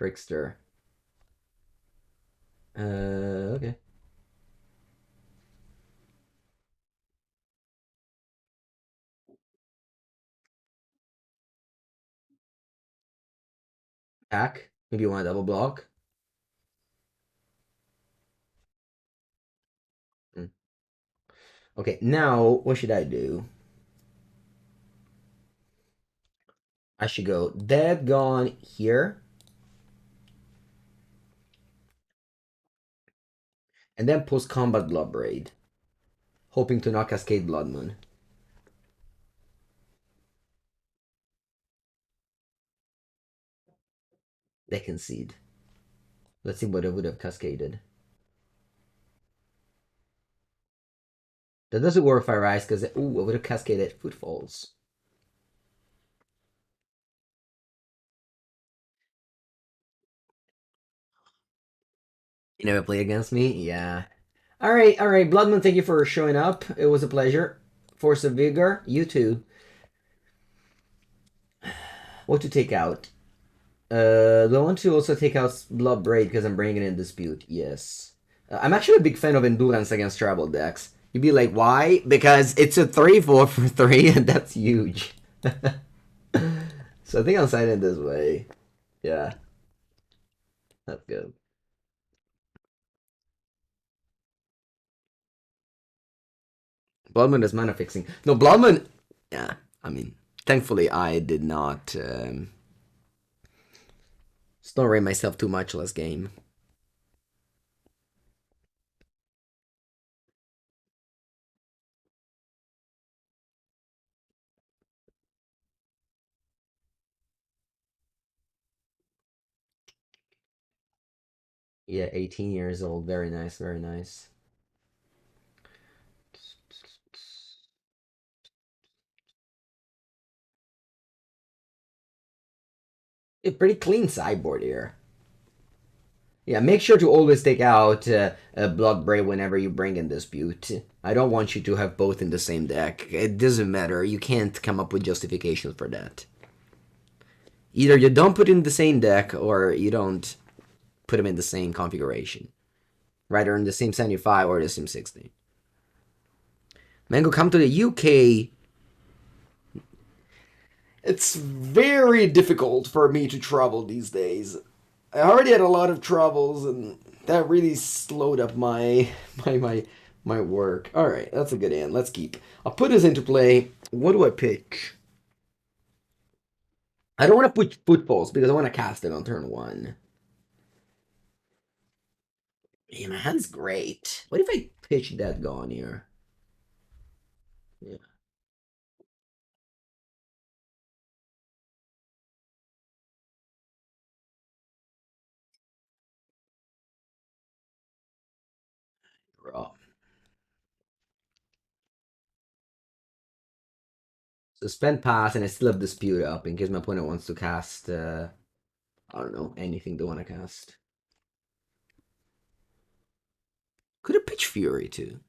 Trickster. Okay. Attack. Maybe you want to double block. Hmm. Okay, now what should I do? I should go dead gone here. And then post combat Bloodbraid. Hoping to not cascade Blood Moon. They concede. Let's see what I would have cascaded. That doesn't work if I rise because ooh, I would have cascaded Footfalls. You never play against me? Yeah. All right, Bloodman, thank you for showing up. It was a pleasure. Force of Vigor, you too. What to take out? Do I want to also take out Bloodbraid because I'm bringing in Dispute? Yes. I'm actually a big fan of Endurance against Tribal decks. You'd be like, why? Because it's a 3/4 for 3, and that's huge. So I think I'm siding this way. Yeah, that's good. Bloodmoon is mana fixing. No, Bloodmoon. Yeah, I mean, thankfully I did not snorri myself too much last game. Yeah, 18 years old. Very nice, very nice. A pretty clean sideboard here. Yeah, make sure to always take out Bloodbraid whenever you bring in Dispute. I don't want you to have both in the same deck. It doesn't matter. You can't come up with justifications for that. Either you don't put in the same deck or you don't put them in the same configuration. Rather in the same 75 or the same 60. Mango, come to the UK. It's very difficult for me to travel these days. I already had a lot of troubles, and that really slowed up my work. All right, that's a good hand. Let's keep. I'll put this into play. What do I pitch? I don't want to put Footfalls because I want to cast it on turn one. Yeah, my hand's great. What if I pitch that gone here? Yeah, raw. Suspend pass, and I still have Dispute up in case my opponent wants to cast. I don't know anything they want to cast. Could have pitched Fury too.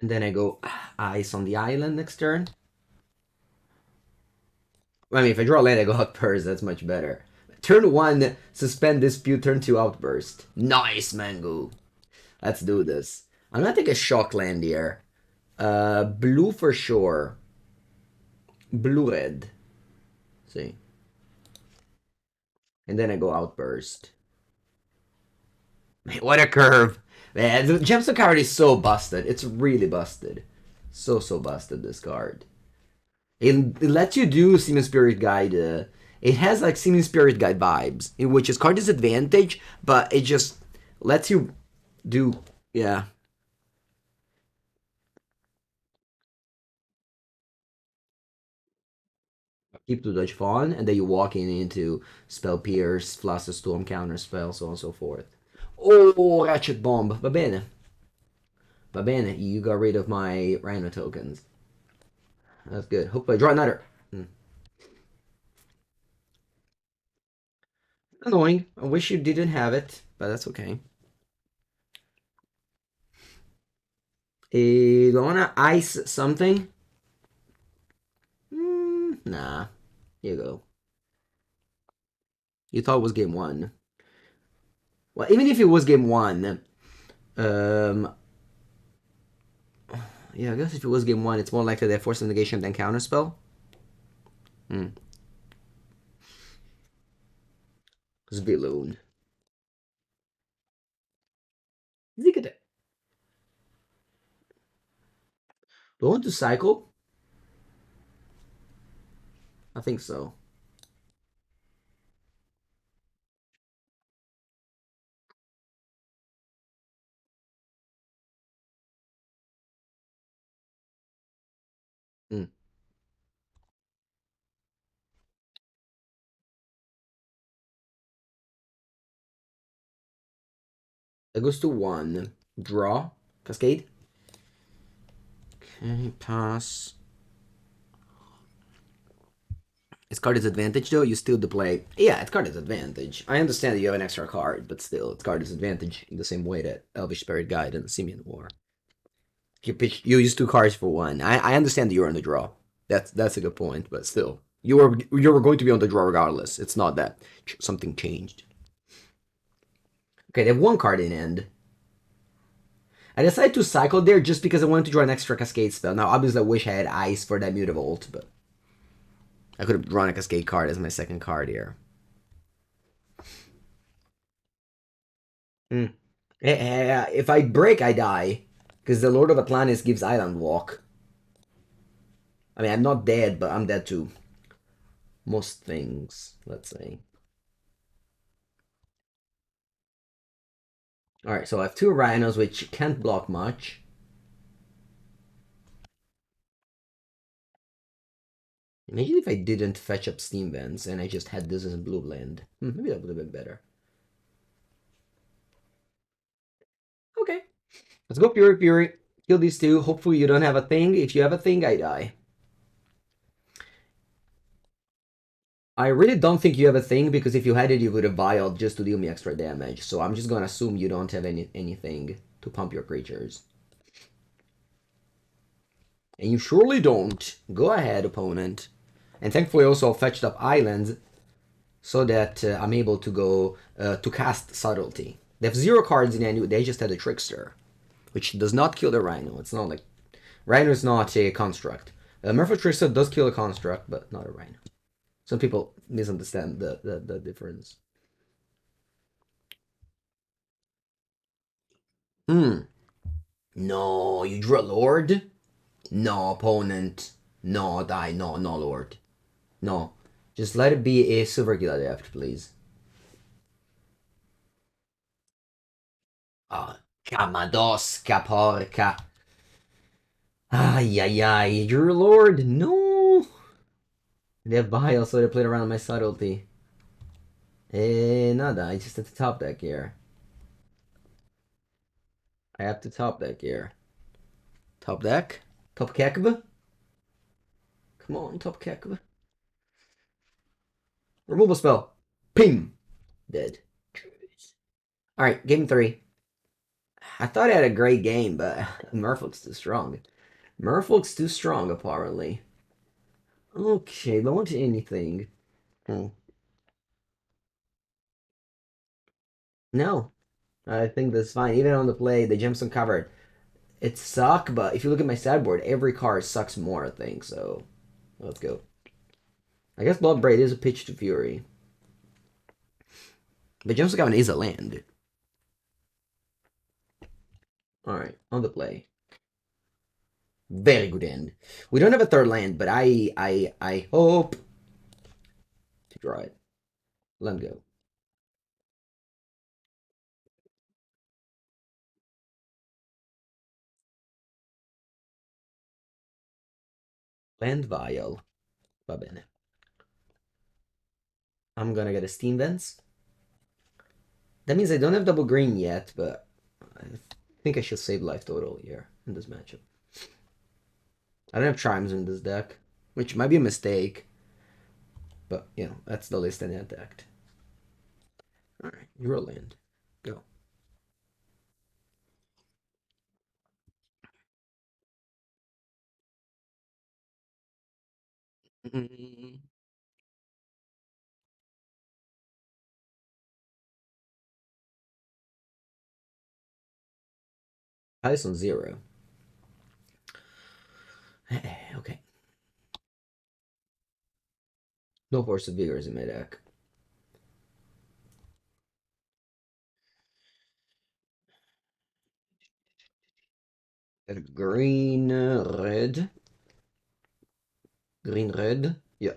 And then I go Ice on the island next turn. I mean, if I draw a land, I go Outburst. That's much better. Turn one, suspend Dispute. Turn two, Outburst. Nice, Mango. Let's do this. I'm gonna take a shock land here. Blue for sure. Blue red. See. And then I go Outburst. Man, what a curve. Man, the Gemstone card is so busted. It's really busted. So busted, this card. It lets you do Seeming Spirit Guide. It has like Seeming Spirit Guide vibes, in which is card disadvantage, but it just lets you do, yeah. Keep to dodge fawn, and then you walk in into Spell Pierce, Fluster Storm, counter spell, so on and so forth. Oh, Ratchet Bomb. Va bene. Va bene. You got rid of my Rhino tokens. That's good. Hope I draw another. Annoying. I wish you didn't have it, but that's okay. Do I wanna ice something? Nah. Here you go. You thought it was game one. Well, even if it was game one, um, yeah, I guess if it was game one, it's more likely that Force of Negation than Counterspell. Hmm. Zviloon. Zikade. Do I want to cycle? I think so. Hmm. That goes to one. Draw. Cascade. Okay, pass. It's card disadvantage though. You still play. Yeah, it's card disadvantage. I understand that you have an extra card, but still, it's card disadvantage in the same way that Elvish Spirit Guide and Simian War. You use two cards for one. I understand that you're on the draw. That's a good point, but still, you were going to be on the draw regardless. It's not that something changed. Okay, they have one card in end. I decided to cycle there just because I wanted to draw an extra Cascade spell. Now, obviously, I wish I had Ice for that Mutavault, but I could have drawn a Cascade card as my second card here. Hmm. If I break, I die. Because the Lord of Atlantis gives Island Walk. I mean, I'm not dead, but I'm dead to most things, let's say. Alright, so I have two Rhinos, which can't block much. Imagine if I didn't fetch up Steam Vents and I just had this as a blue land. Maybe that would have been better. Okay. Let's go Fury Fury. Kill these two. Hopefully you don't have a thing. If you have a thing, I die. I really don't think you have a thing because if you had it, you would have vialed just to deal me extra damage. So I'm just gonna assume you don't have anything to pump your creatures. And you surely don't. Go ahead, opponent. And thankfully also fetched up islands so that I'm able to go to cast Subtlety. They have 0 cards in any. They just had a Trickster, which does not kill the Rhino. It's not like Rhino is not a construct. Merfolk Trickster does kill a construct, but not a Rhino. Some people misunderstand the difference. No, you drew a Lord? No, opponent. No, die. No, no, Lord. No. Just let it be a Silver Guild Adept, please. Ah, Camadosca, porca. Ay, ay, ay. Drew a Lord? No. They have Bile, so they played around with my Subtlety. Nada. I just have to top deck here. I have to top deck here. Top deck? Top Kekva? Come on, top Kekva. Removal spell. Ping. Dead. Alright, game 3. I thought I had a great game, but Merfolk's too strong. Merfolk's too strong, apparently. Okay, don't want anything. Hmm. No, I think that's fine. Even on the play, the Gemstone Cavern, it suck, but if you look at my sideboard, every card sucks more, I think, so let's go. I guess Bloodbraid is a pitch to Fury. But Gemstone Cavern is a land. Alright, on the play. Very good end. We don't have a third land, but I hope to draw it. Let him go. Land Vial. Va bene. I'm gonna get a Steam Vents. That means I don't have double green yet, but I think I should save life total here in this matchup. I don't have Chimes in this deck, which might be a mistake, but, you know, that's the list I decked. Alright, draw land. Go. Mm, Ice on zero. Okay. No Force of Vigor in my deck. Green, red. Green, red. Yeah.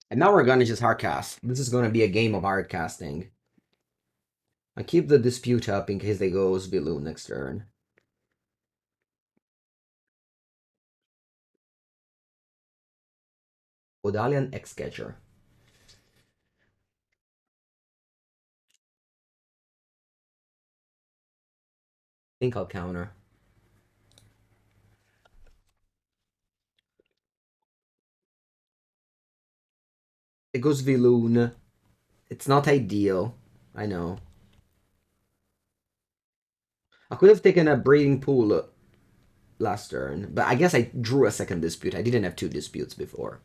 And now we're gonna just hardcast. This is gonna be a game of hardcasting. I keep the dispute up in case they go Svilu next turn. Odalian X-Catcher. Think I'll counter. It goes Viloon. It's not ideal. I know. I could have taken a breeding pool last turn, but I guess I drew a second dispute. I didn't have two disputes before.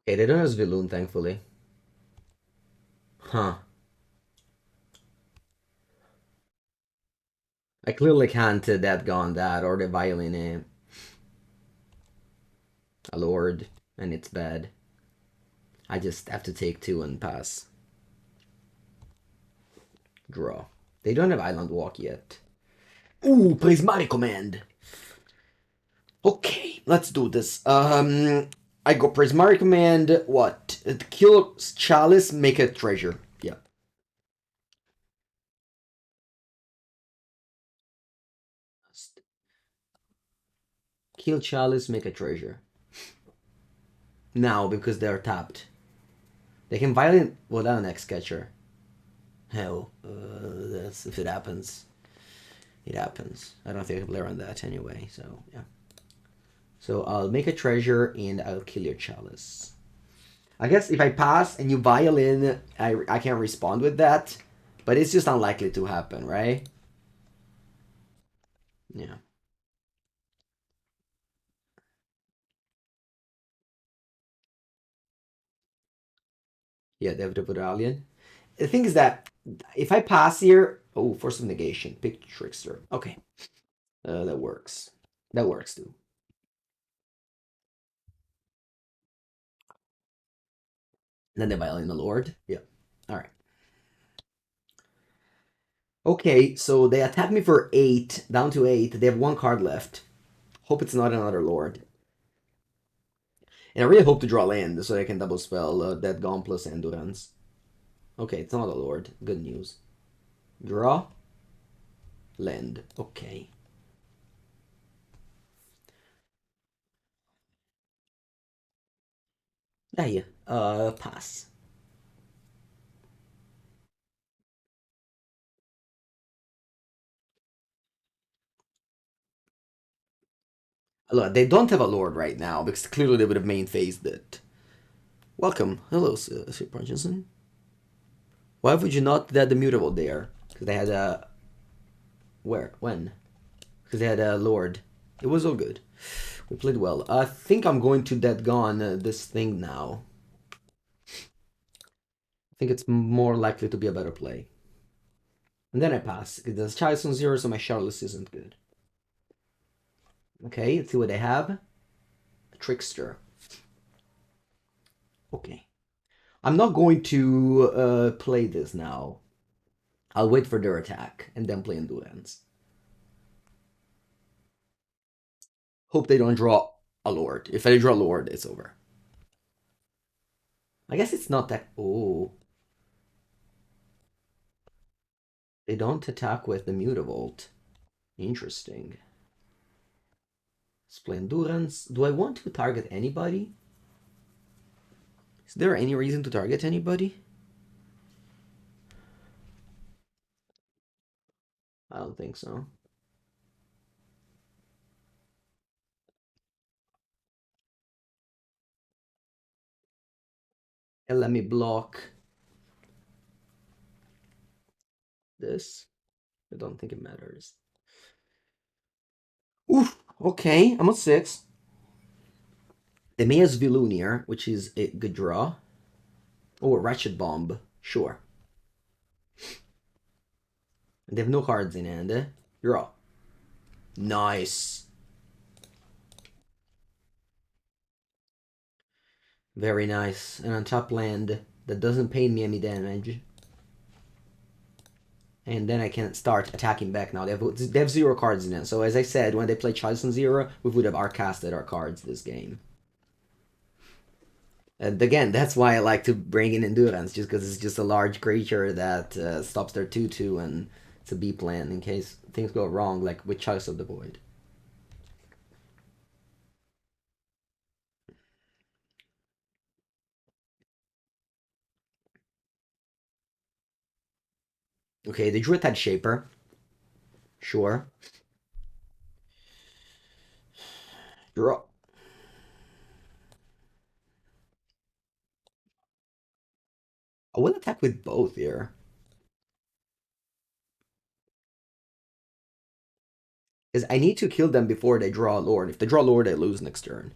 Okay, they don't have Viloon, thankfully. Huh. I clearly can't that gone that or the violin a lord, and it's bad. I just have to take two and pass. Draw. They don't have Island Walk yet. Ooh, Prismari Command. Okay, let's do this. I go Prismari Command. What? Kill Chalice, make a treasure. Yeah. Kill Chalice, make a treasure. Now, because they're tapped. They can violent. Well, down next catcher. Hell, that's if it happens. It happens. I don't think I can play around that anyway, so yeah. So I'll make a treasure and I'll kill your chalice. I guess if I pass and you violin, I can respond with that, but it's just unlikely to happen, right? Yeah. Yeah, they have the Vidalian. The thing is that if I pass here, oh, Force of Negation, pick Trickster. Okay, that works. That works too. And then they violin the Lord. Yeah. All right. Okay, so they attack me for 8, down to 8. They have one card left. Hope it's not another Lord. And I really hope to draw land so I can double spell that Gaunt plus Endurance. Okay, it's not a Lord. Good news. Draw. Land. Okay. Ah, yeah. Pass. Look, they don't have a Lord right now because clearly they would have main phased it. Welcome. Hello, Sir Parkinson. Why would you not add the mutable there? Because they had a... Where? When? Because they had a Lord. It was all good. We played well. I think I'm going to dead gone this thing now. I think it's more likely to be a better play. And then I pass. It does Chalice on 0, so my Shardless isn't good. Okay, let's see what they have. A Trickster. Okay. I'm not going to play this now. I'll wait for their attack and then play Endurance. Hope they don't draw a Lord. If they draw a Lord, it's over. I guess it's not that... Oh. They don't attack with the Mutavault. Interesting. Endurance. Do I want to target anybody? Is there any reason to target anybody? I don't think so. And let me block this. I don't think it matters. Oof, okay, I'm on 6. The Maya's Vilunier, which is a good draw. Oh, a Wretched Bomb. Sure. They have no cards in hand. Draw. Nice. Very nice. And on top land, that doesn't pay me any damage. And then I can start attacking back now. They have 0 cards in hand. So as I said, when they play Chalice on 0, we would have arcasted our cards this game. And again, that's why I like to bring in Endurance, just because it's just a large creature that stops their 2/2, and it's a B plan in case things go wrong, like with Chalice of the Void. Okay, the Druid had Shaper. Sure. Draw. I will attack with both here. Because I need to kill them before they draw a Lord. If they draw a Lord, I lose next turn.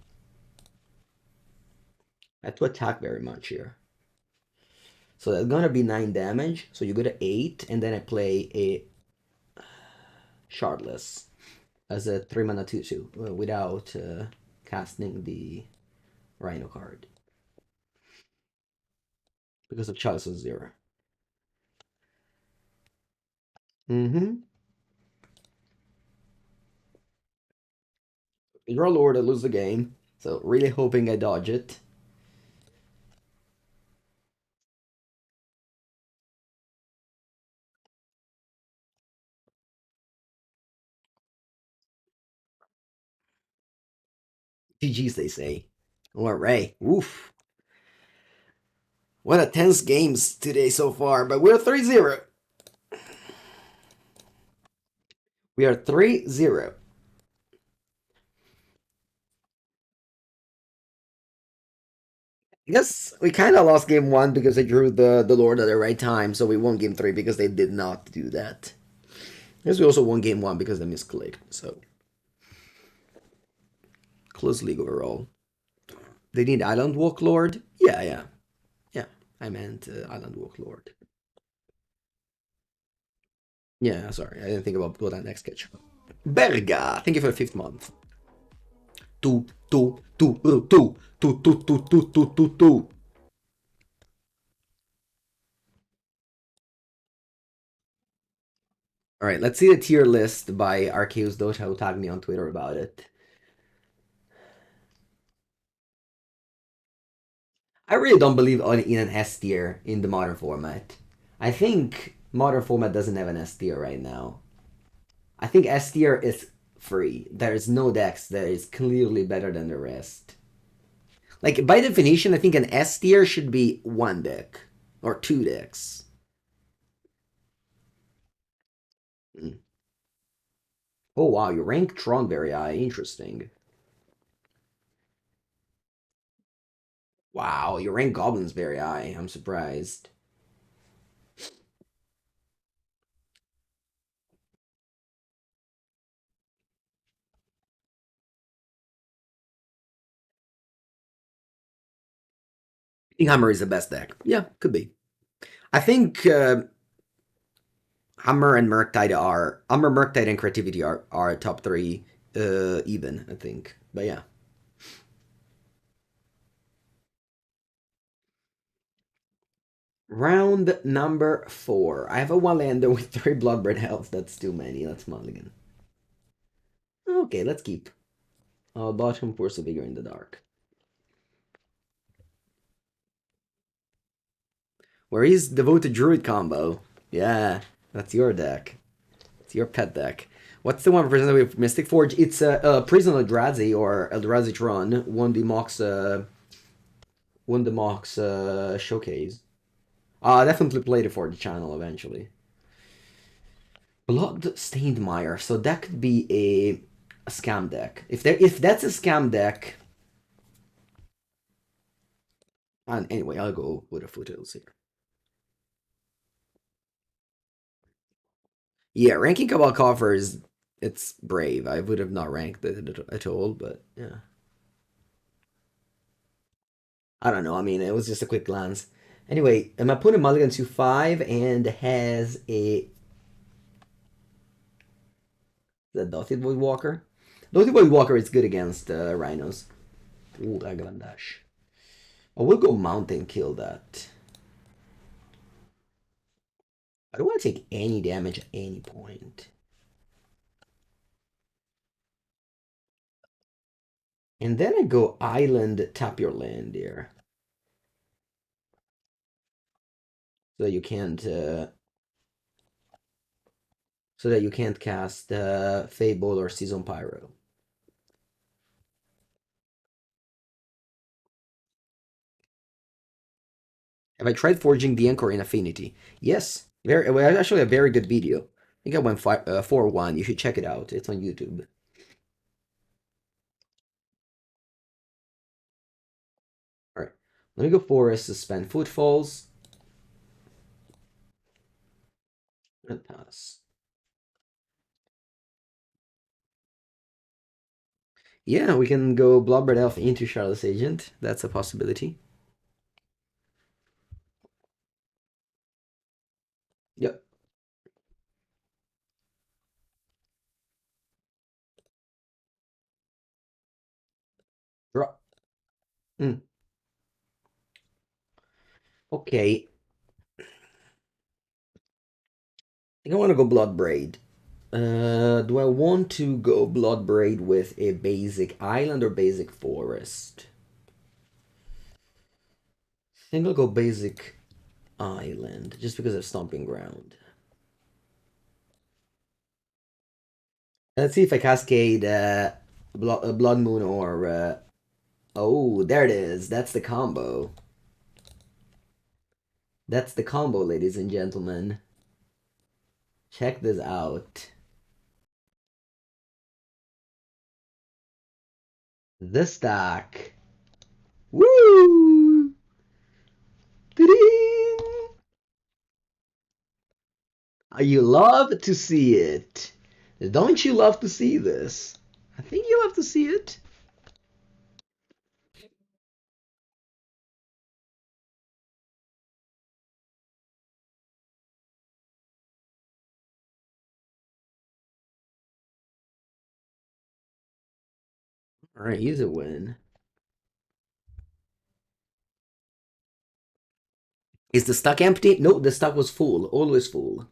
I have to attack very much here. So that's gonna be 9 damage. So you go to 8, and then I play a Shardless as a 3 mana 2/2 without casting the Rhino card. Because of Chalice of 0. Mm-hmm. You draw Lord, I lose the game. So really hoping I dodge it. GG's, they say. Alright. Oof. What a tense games today so far, but we're 3-0. We are 3-0. I guess we kind of lost game 1 because they drew the Lord at the right time, so we won game 3 because they did not do that. I guess we also won game 1 because they misclicked, so. Close league overall. They need Island Walk Lord? Yeah. Yeah, I meant Island Walk Lord. Yeah, sorry, I didn't think about what that next sketch. Berga, thank you for the 5th month. Two. All right, let's see the tier list by Arceus Dota, who tagged me on Twitter about it. I really don't believe in an S tier in the modern format. I think modern format doesn't have an S tier right now. I think S tier is free. There is no decks that is clearly better than the rest. Like, by definition, I think an S tier should be 1 deck or 2 decks. Mm. Oh wow, you rank Tron very high. Interesting. Wow, you rank Goblins very high. I'm surprised. I think Hammer is the best deck. Yeah, could be. I think Hammer and Murktide are Murktide and Creativity are top 3 even, I think. But yeah. Round number 4. I have a 1-lander with 3 Bloodbraid Elves. That's too many. Let's mulligan. Okay, let's keep. Bottom Force of Vigor in the dark. Where is Devoted Druid combo? Yeah, that's your deck. It's your pet deck. What's the one presented with Mystic Forge? It's a Prison Eldrazi or Eldrazi Tron. Won the Mox showcase. I definitely played it for the channel eventually. Blood-Stained Mire. So that could be a scam deck. If that's a scam deck, And anyway, I'll go with the foothills here. Yeah, ranking Cabal Coffers, it's brave. I would have not ranked it at all, but yeah. I don't know. I mean, it was just a quick glance. Anyway, my opponent mulligans to 5 and has a the Dotted Void Walker. Dotted Void Walker is good against Rhinos. Ooh, Agalandash. I will go Mountain kill that. I don't want to take any damage at any point. And then I go Island, tap your land here. So that you can't cast Fable or Season Pyro. Have I tried forging the Anchor in Affinity? Yes, very well, actually a very good video. I think I went 4-1. You should check it out. It's on YouTube. All right, let me go Forest, suspend Footfalls, and pass. Yeah, we can go Bloodbraid Elf into Shardless Agent. That's a possibility. Yep. Draw. Mm. Okay. I think I want to go Bloodbraid. Do I want to go Bloodbraid with a basic island or basic forest? I think I'll go basic island just because of Stomping Ground. Let's see if I cascade Blood Moon or. Oh, there it is. That's the combo. That's the combo, ladies and gentlemen. Check this out. The stack. Woo! Ta-ding! You love to see it. Don't you love to see this? I think you love to see it. All right, here's a win. Is the stack empty? No, the stack was full. Always full. All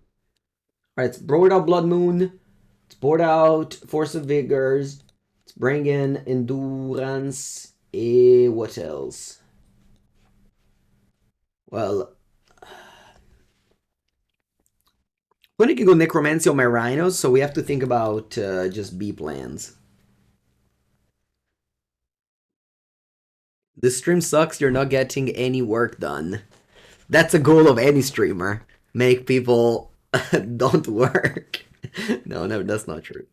right, it's board out Blood Moon. It's board out Force of Vigors. Let's bring in Endurance. What else? Well, when you can go Necromancy on my Rhinos, so we have to think about just B plans. This stream sucks. You're not getting any work done. That's a goal of any streamer. Make people don't work. No, that's not true.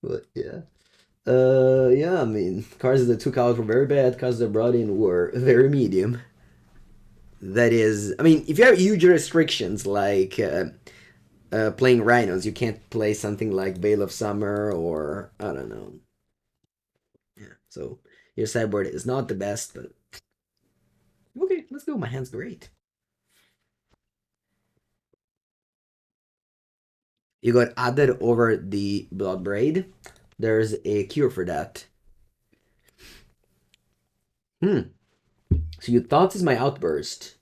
But yeah. Yeah, I mean, cards that took out were very bad, cards that brought in were very medium. That is, I mean, if you have huge restrictions like playing Rhinos, you can't play something like Veil of Summer or, I don't know. Yeah, so your sideboard is not the best, but okay, let's go. My hand's great. You got added over the Bloodbraid. There's a cure for that. Hmm. So you thought this is my outburst.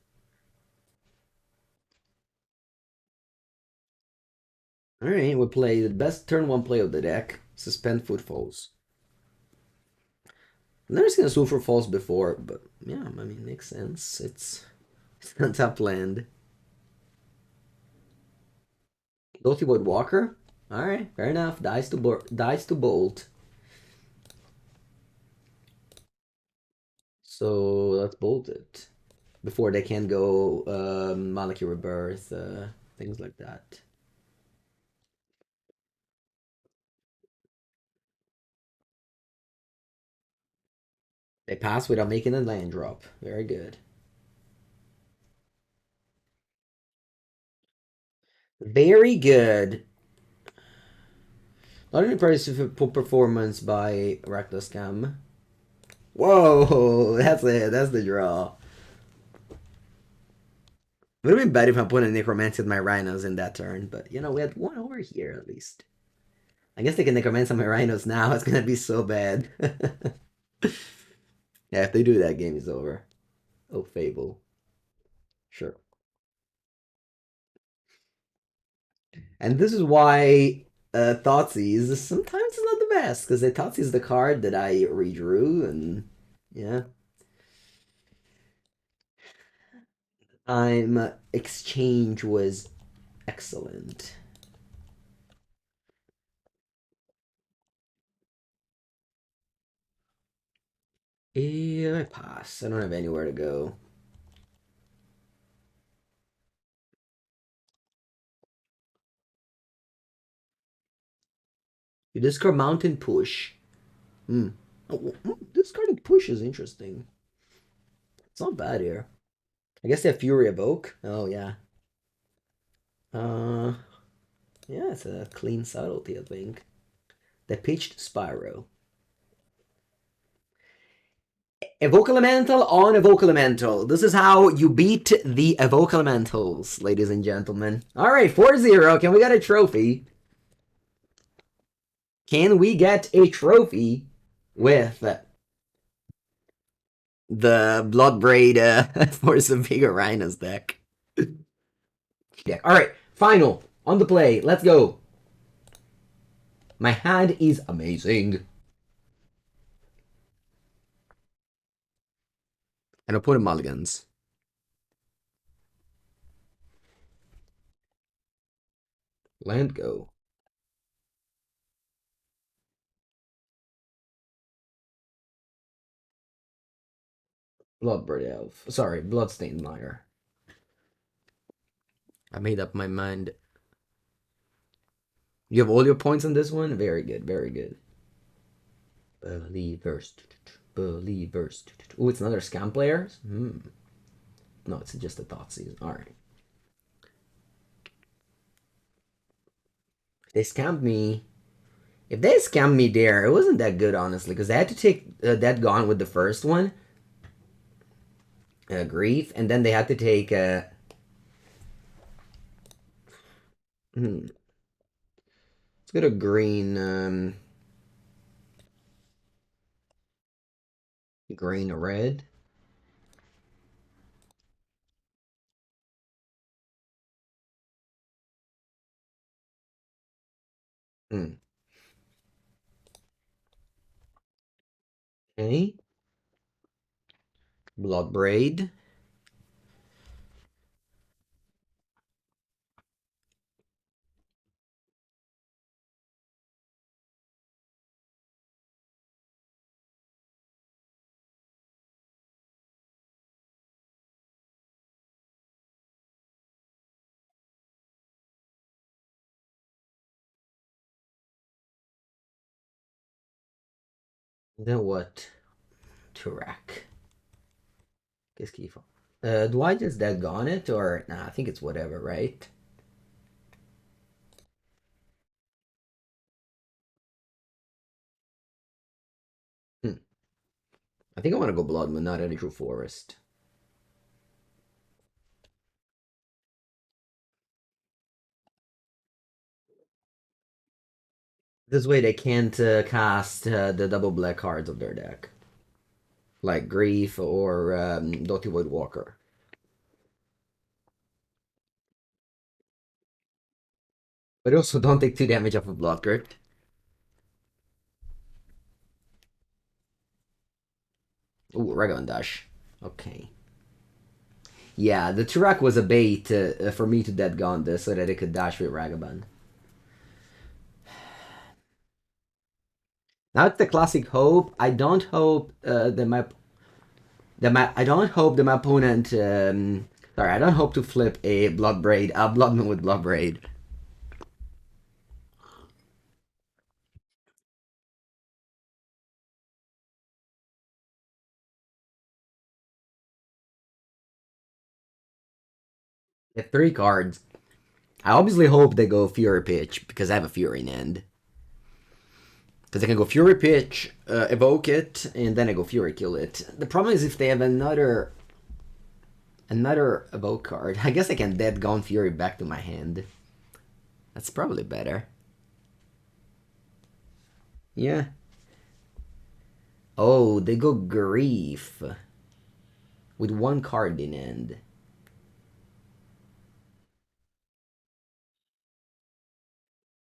Alright, we'll play the best turn one play of the deck. Suspend Footfalls. I've never seen a Sulfur Falls before, but yeah, I mean, makes sense. It's not top land. Guilty Void Walker? Alright, fair enough. Dice to bolt. So let's bolt it. Before they can go Maliki Rebirth, things like that. They pass without making a land drop. Very good. Very good. Not an impressive performance by Reckless Cam. Whoa, that's it. That's the draw. Would have been better if I put a Necromancy with my Rhinos in that turn, but you know, we had one over here at least. I guess they can Necromancy my Rhinos now. It's gonna be so bad. Yeah, if they do that, game is over. Oh, Fable. Sure. And this is why Thoughtseize sometimes is not the best, because Thoughtseize is the card that I redrew, and yeah. Time exchange was excellent. Yeah, I pass. I don't have anywhere to go. You discard Mountain Push. Hmm. Oh, discarding Push is interesting. It's not bad here. I guess they have Fury Evoke. Oh, yeah. Uh, yeah, it's a clean subtlety, I think. They pitched Spyro. Evoke Elemental on Evoke Elemental. This is how you beat the Evoke Elementals, ladies and gentlemen. Alright, 4-0. Can we get a trophy? Can we get a trophy with the Bloodbraid Force of Vigor Rhinos deck? Yeah. Alright, final. On the play. Let's go. My hand is amazing. And I'll put in mulligans. Land go. Bloodbraid Elf. Sorry, Bloodstained Mire. I made up my mind. You have all your points on this one? Very good, very good. Believers. Believers. Oh, it's another scam player? Hmm. No, it's just a thought season. Alright. They scammed me. If they scammed me there, it wasn't that good, honestly, because I had to take that gone with the first one. Grief, and then they had to take let's go to green green or red. Hmm. Okay. Bloodbraid. Then what? Turak. Qu'est-ce qu'il faut? Do I just dead gone it or nah? I think it's whatever, right? Hmm. I think I want to go Blood Moon, not any true forest. This way they can't cast the double black cards of their deck, like Grief or Doughty Void Walker. But also don't take 2 damage off of Blood Crypt. Ooh, Ragavan Dash. Okay. Yeah, the Turak was a bait for me to dead gun this so that it could dash with Ragavan. Now it's the classic hope. I don't hope I don't hope that my opponent sorry, I don't hope to flip a Bloodbraid, a Blood Moon with Bloodbraid. Get 3 cards. I obviously hope they go Fury Pitch because I have a Fury in hand. Because I can go Fury Pitch, evoke it, and then I go Fury kill it. The problem is if they have another evoke card, I guess I can Dead Gone Fury back to my hand. That's probably better. Yeah. Oh, they go Grief with 1 card in hand.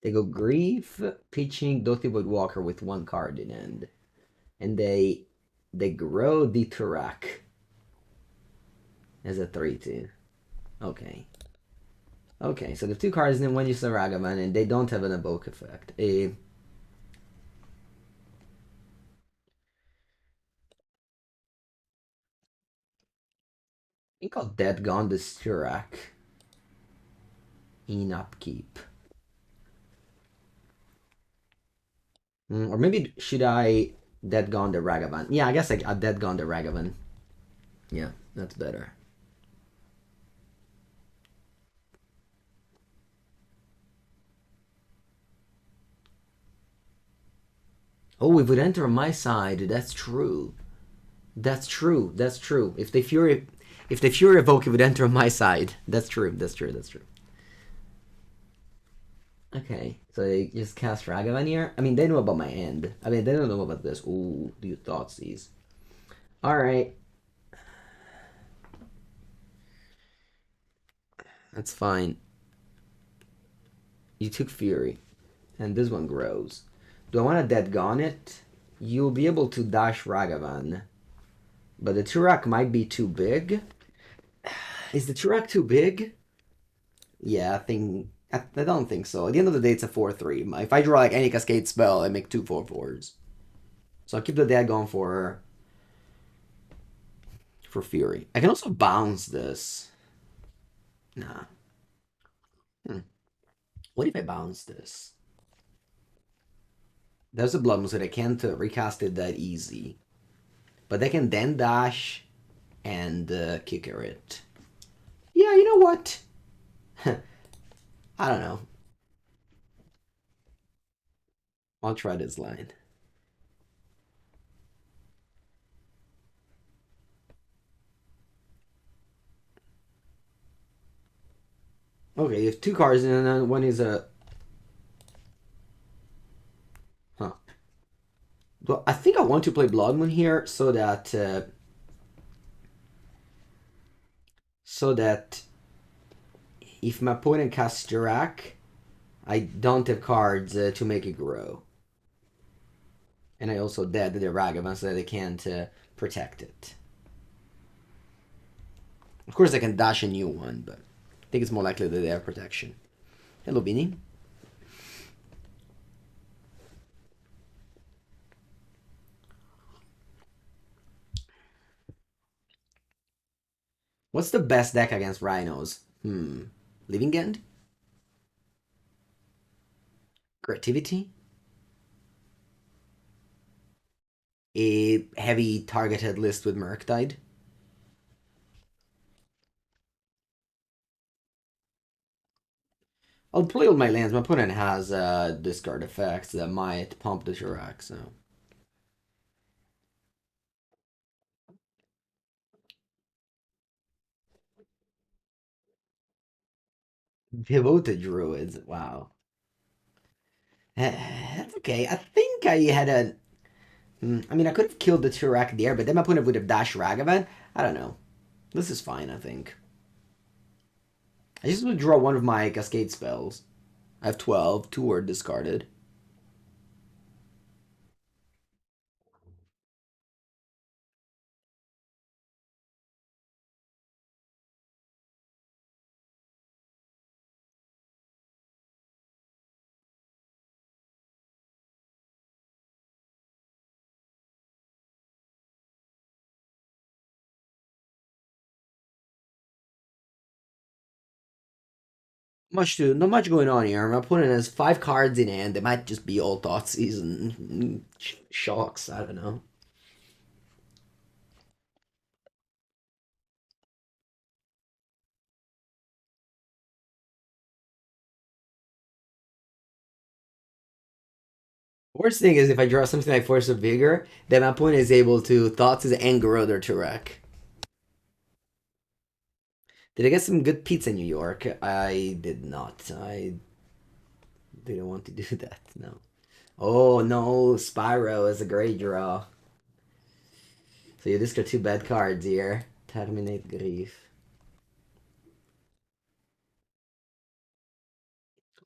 They go Grief, pitching Doty Walker with 1 card in hand. And they grow the Turak as a 3/2. Okay. Okay, so the 2 cards in when you say Ragavan, and they don't have an evoke effect. I think I'll Dead Gone this Turak in upkeep. Or maybe should I Dead Gone the Ragavan? Yeah, I guess I'll Dead Gone the Ragavan. Yeah, that's better. Oh, it would enter on my side. That's true. That's true. That's true. If the Fury evoke, it would enter on my side. That's true. That's true. That's true. Okay, so they just cast Ragavan here. I mean, they know about my end. I mean, they don't know about this. Ooh, do you thoughts these? All right, that's fine. You took Fury, and this one grows. Do I want to Dead Gone it? You'll be able to dash Ragavan, but the Turak might be too big. Is the Turak too big? Yeah, I don't think so. At the end of the day, it's a 4/3. If I draw like any Cascade spell, I make 2/4/4s. So I'll keep the Dead Gone for Fury. I can also bounce this. Nah. Hmm. What if I bounce this? There's a Blood Moon, so they can't recast it that easy. But they can then dash and kicker it. Yeah, you know what? I don't know. I'll try this line. Okay, you have 2 cards, and then one is a... Huh. Well, I think I want to play Blood Moon here so that if my opponent casts Dirac, I don't have cards to make it grow. And I also dead the Ragavan so that they can't protect it. Of course, I can dash a new one, but I think it's more likely that they have protection. Hello, Beanie. What's the best deck against Rhinos? Living End? Creativity? A heavy targeted list with Murktide? I'll play all my lands. My opponent has discard effects that might pump the Chirac, so. Devoted Druids, wow. That's okay. I think I had a. I mean, I could have killed the Chirac there, but then my opponent would have dashed Ragavan. I don't know. This is fine, I think. I just would draw one of my Cascade spells. I have 12, 2 are discarded. Not much going on here. My opponent has 5 cards in hand. They might just be all Thoughtseize and shocks. I don't know. Worst thing is if I draw something like Force of Vigor, then my opponent is able to Thoughtseize and Gerudo to wreck. Did I get some good pizza in New York? I did not. I didn't want to do that, no. Oh no, Spyro is a great draw. So you discard two bad cards here. Terminate Grief.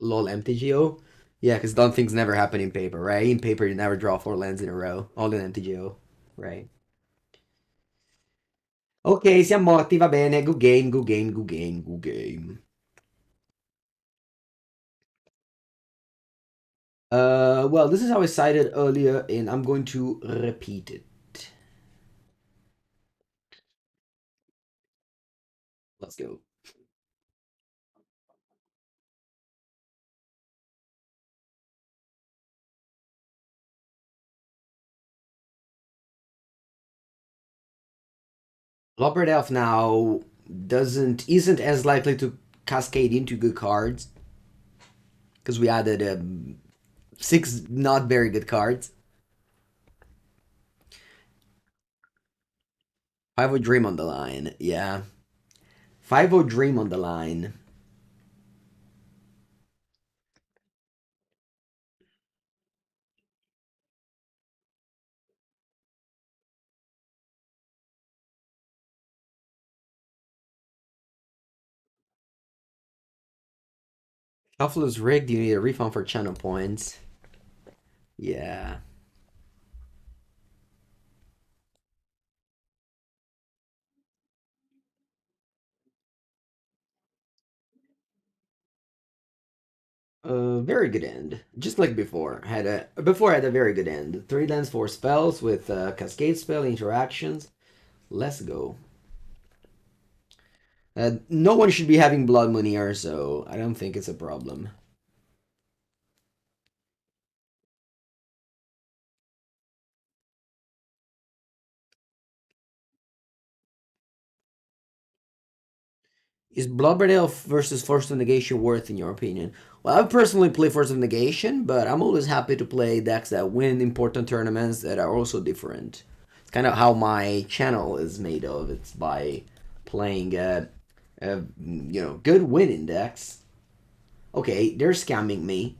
LOL MTGO? Yeah, because dumb things never happen in paper, right? In paper, you never draw four lands in a row. All in MTGO, right? Ok, siamo morti, va bene. Good game, good game, good game, good game. Well, this is how I cited earlier, and I'm going to repeat it. Let's go. Bloodbraid Elf now isn't as likely to cascade into good cards because we added six not very good cards. 5 Dream on the line, yeah. 5 Dream on the line. Shuffle is rigged. You need a refund for channel points. Yeah. Very good end. Just like before. I had a very good end. 3 lands, 4 spells with cascade spell interactions. Let's go. No one should be having blood money here, so I don't think it's a problem. Is Bloodbraid Elf versus Force of Negation worth in your opinion? Well, I personally play Force of Negation, but I'm always happy to play decks that win important tournaments that are also different. It's kind of how my channel is made of. It's by playing, good winning decks. Okay, they're scamming me.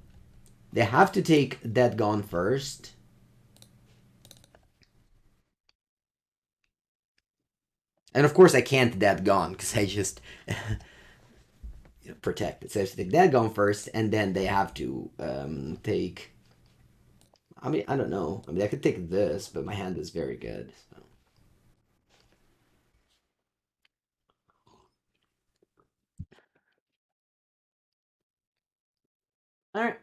They have to take Dead Gone first. And of course I can't Dead Gone, because I just protect it. So I have to take Dead Gone first, and then they have to take... I mean, I don't know. I mean, I could take this, but my hand is very good. So. All right.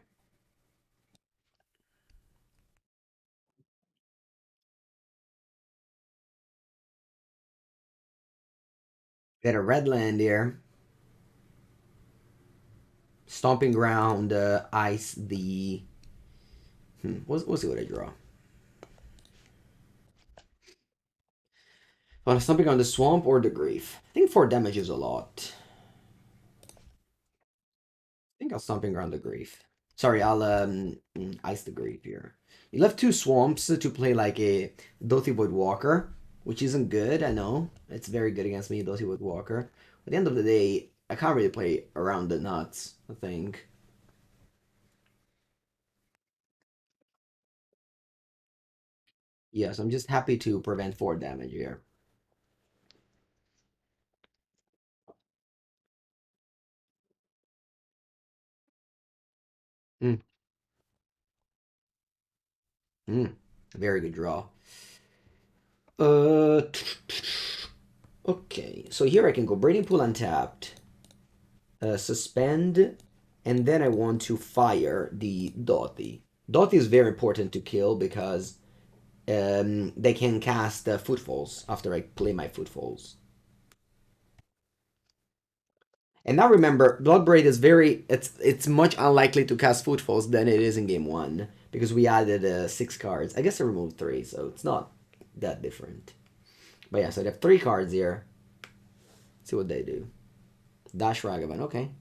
Got a red land here. Stomping Ground, ice the... We'll see what I draw. Want Stomping on the Swamp or the Grief? I think 4 damage is a lot. I think I'll Stomping Ground the Grief. Sorry, I'll ice the Grief here. You left 2 swamps to play like a Dothi Woodwalker, which isn't good, I know. It's very good against me, Dothi Woodwalker. At the end of the day, I can't really play around the nuts, I think. Yes, I'm just happy to prevent 4 damage here. Mm. Mm. Very good draw. Uh, okay, so here I can go Breeding Pool untapped, suspend, and then I want to fire the Dothi. Dothi is very important to kill because they can cast Footfalls after I play my Footfalls. And now remember, Bloodbraid is it's much unlikely to cast Footfalls than it is in game 1 because we added 6 cards. I guess I removed 3, so it's not that different. But yeah, so I have 3 cards here. Let's see what they do. Dash Ragavan, okay.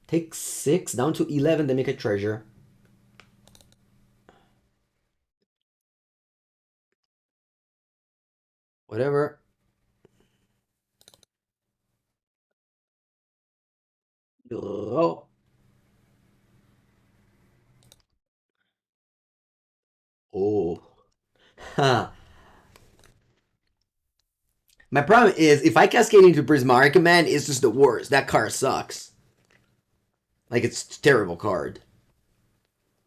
Take 6 down to 11, then make a treasure. Whatever. Oh. Oh. Ha. My problem is if I cascade into Prismari Command, it's just the worst. That card sucks. Like it's a terrible card.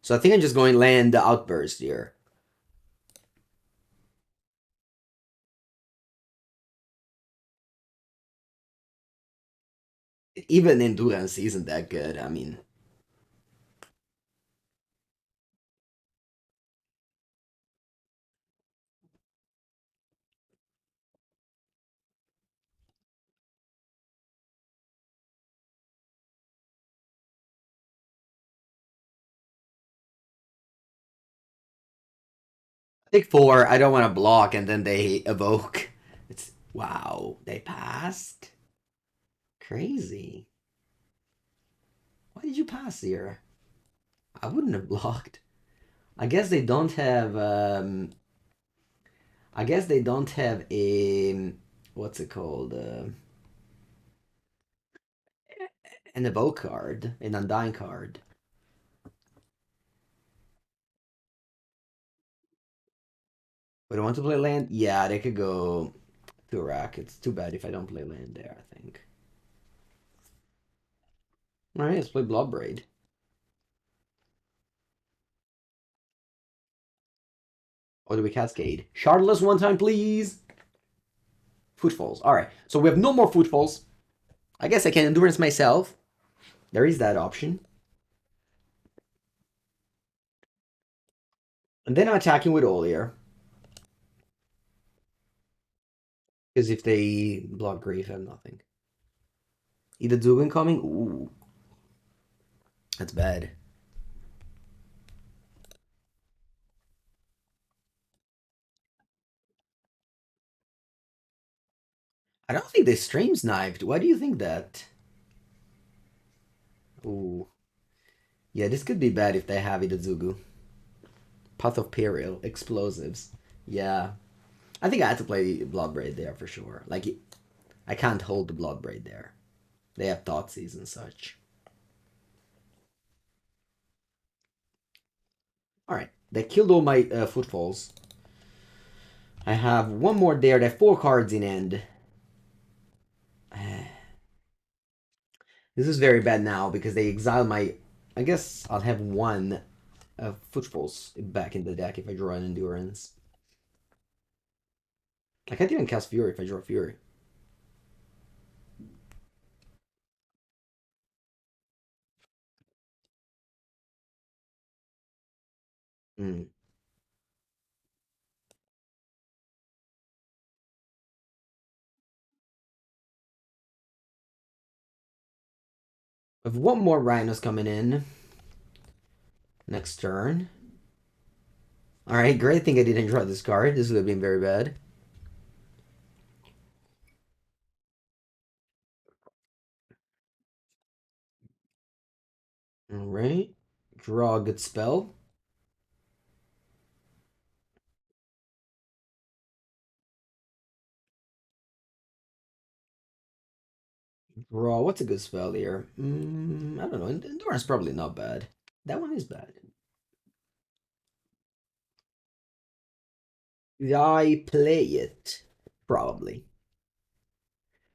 So I think I'm just going land the Outburst here. Even Endurance isn't that good. I mean, I think 4. I don't want to block, and then they evoke. It's wow. They passed. Crazy. Why did you pass here? I wouldn't have blocked. I guess they don't have. I guess they don't have a what's it called? An evoke card, an undying card. But I want to play land. Yeah, they could go to Iraq. It's too bad if I don't play land there. I think. All right, let's play Bloodbraid. Or do we cascade? Shardless one time, please. Footfalls. All right. So we have no more footfalls. I guess I can endurance myself. There is that option. And then I'm attacking with Olier. Because if they block Grief, I have nothing. Either Dugan coming? Ooh. That's bad. I don't think they stream sniped. Why do you think that? Ooh. Yeah, this could be bad if they have Idazugu. Path of Peril, explosives. Yeah. I think I had to play Bloodbraid there for sure. Like, I can't hold the Bloodbraid there. They have Thoughtseize and such. Alright, they killed all my footfalls. I have one more there. They have 4 cards in end. This is very bad now because they exile my... I guess I'll have one footfalls back in the deck if I draw an Endurance. I can't even cast Fury if I draw Fury. Mm. With one more Rhinos coming in next turn. Alright, great thing I didn't draw this card. This would have been very bad. Alright. Draw a good spell. Draw, what's a good spell here? I don't know. Endurance probably not bad. That one is bad. I play it. Probably.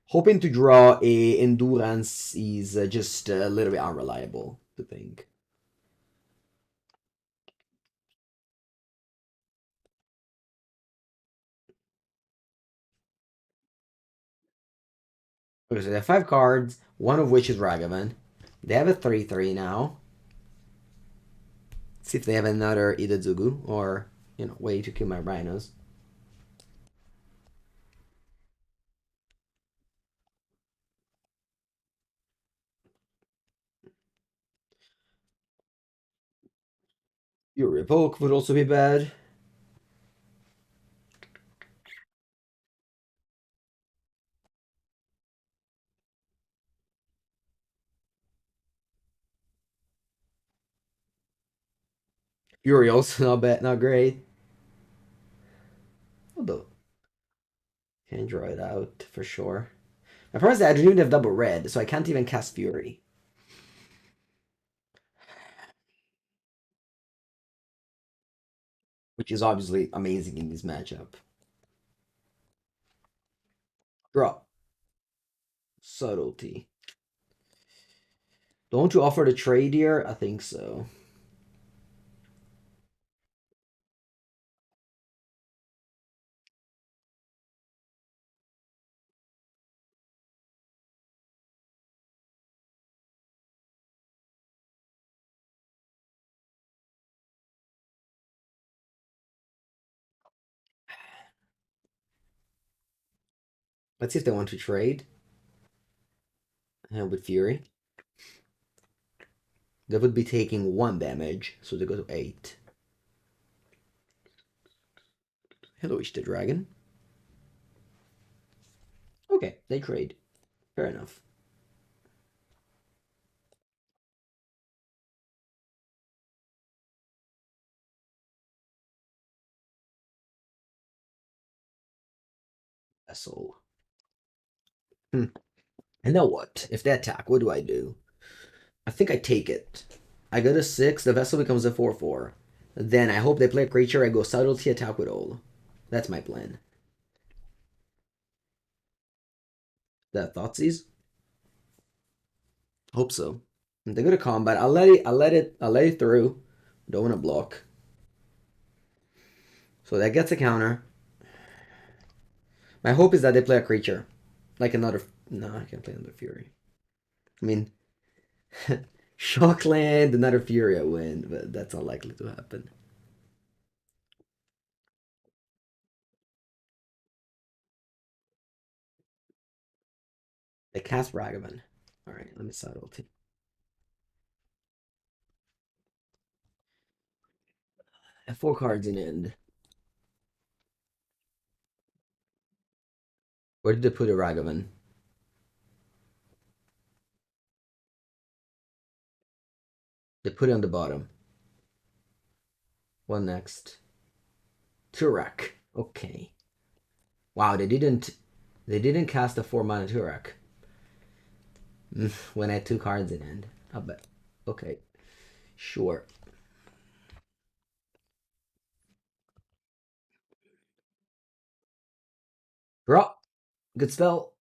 Hoping to draw a Endurance is just a little bit unreliable to think. Okay, so they have 5 cards, one of which is Ragavan. They have a 3/3 now. See if they have another Idazugu or, way to kill my Rhinos. Your Revoke would also be bad. Fury also not bad, not great. Although, can draw it out for sure. My problem is that I don't even have double red, so I can't even cast Fury. Which is obviously amazing in this matchup. Draw. Subtlety. Don't you offer the trade here? I think so. Let's see if they want to trade. With Fury. They would be taking 1 damage, so they go to 8. Hello, the Dragon. Okay, they trade. Fair enough. Vessel. And now what? If they attack, what do I do? I think I take it. I go to 6, the vessel becomes a 4/4. Then I hope they play a creature, I go subtlety, attack with all. That's my plan. That Thoughtseize? Hope so. They go to combat. I'll let it through. Don't want to block. So that gets a counter. My hope is that they play a creature. Like another. No, I can't play another Fury. I mean, Shockland, another Fury I win, but that's unlikely to happen. They cast Ragavan. Alright, let me subtlety. I have 4 cards in end. Where did they put a Ragavan? They put it on the bottom. What next? Turak. Okay. Wow, they didn't cast a 4-mana Turak. When I had 2 cards in hand. I bet. Okay. Sure. Draw. Good spell.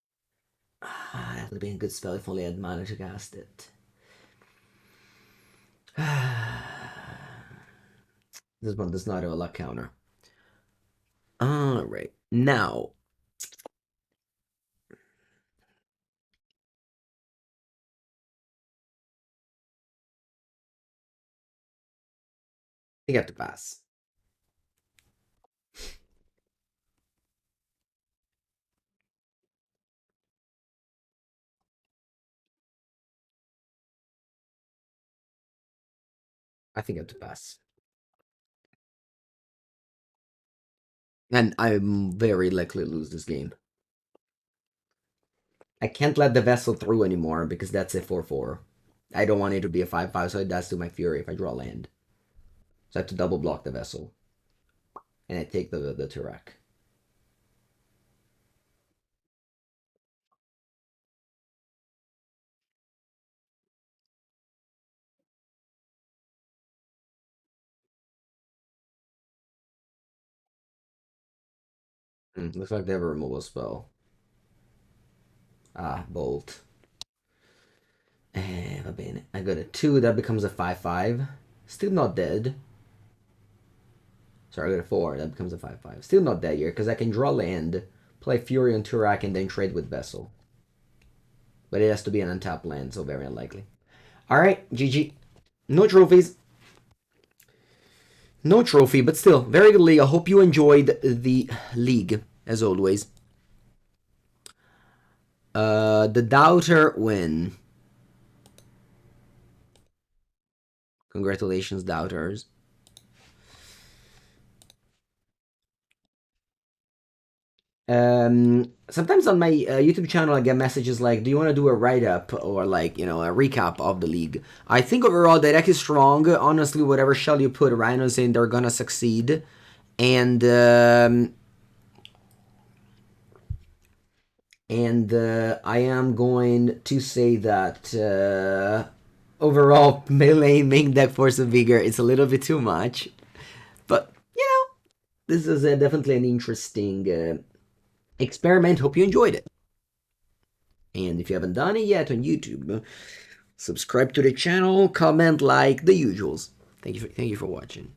That would have been a good spell if only I had mana to cast it. This one does not have a luck counter. Alright. Now. I think I have to pass. I think I have to pass. And I'm very likely to lose this game. I can't let the vessel through anymore because that's a 4/4. I don't want it to be a 5/5, so it does to my Fury if I draw land. So I have to double block the vessel. And I take the Turak. Looks like they have a removal spell. Bolt. Va bene. I got a 2, that becomes a 5/5. Still not dead. Sorry, I got a 4, that becomes a 5/5. Still not dead here, because I can draw land, play Fury on Turak, and then trade with Vessel. But it has to be an untapped land, so very unlikely. Alright, GG. No trophies. No trophy, but still, very good league. I hope you enjoyed the league, as always. The Doubter win. Congratulations, Doubters. Sometimes on my YouTube channel, I get messages like, "Do you want to do a write-up or like a recap of the league?" I think overall the deck is strong. Honestly, whatever shell you put Rhinos in, they're gonna succeed. And I am going to say that overall melee main deck Force of Vigor is a little bit too much, but this is definitely an interesting experiment. Hope you enjoyed it. And if you haven't done it yet on YouTube, subscribe to the channel, comment, like the usuals. Thank you for watching.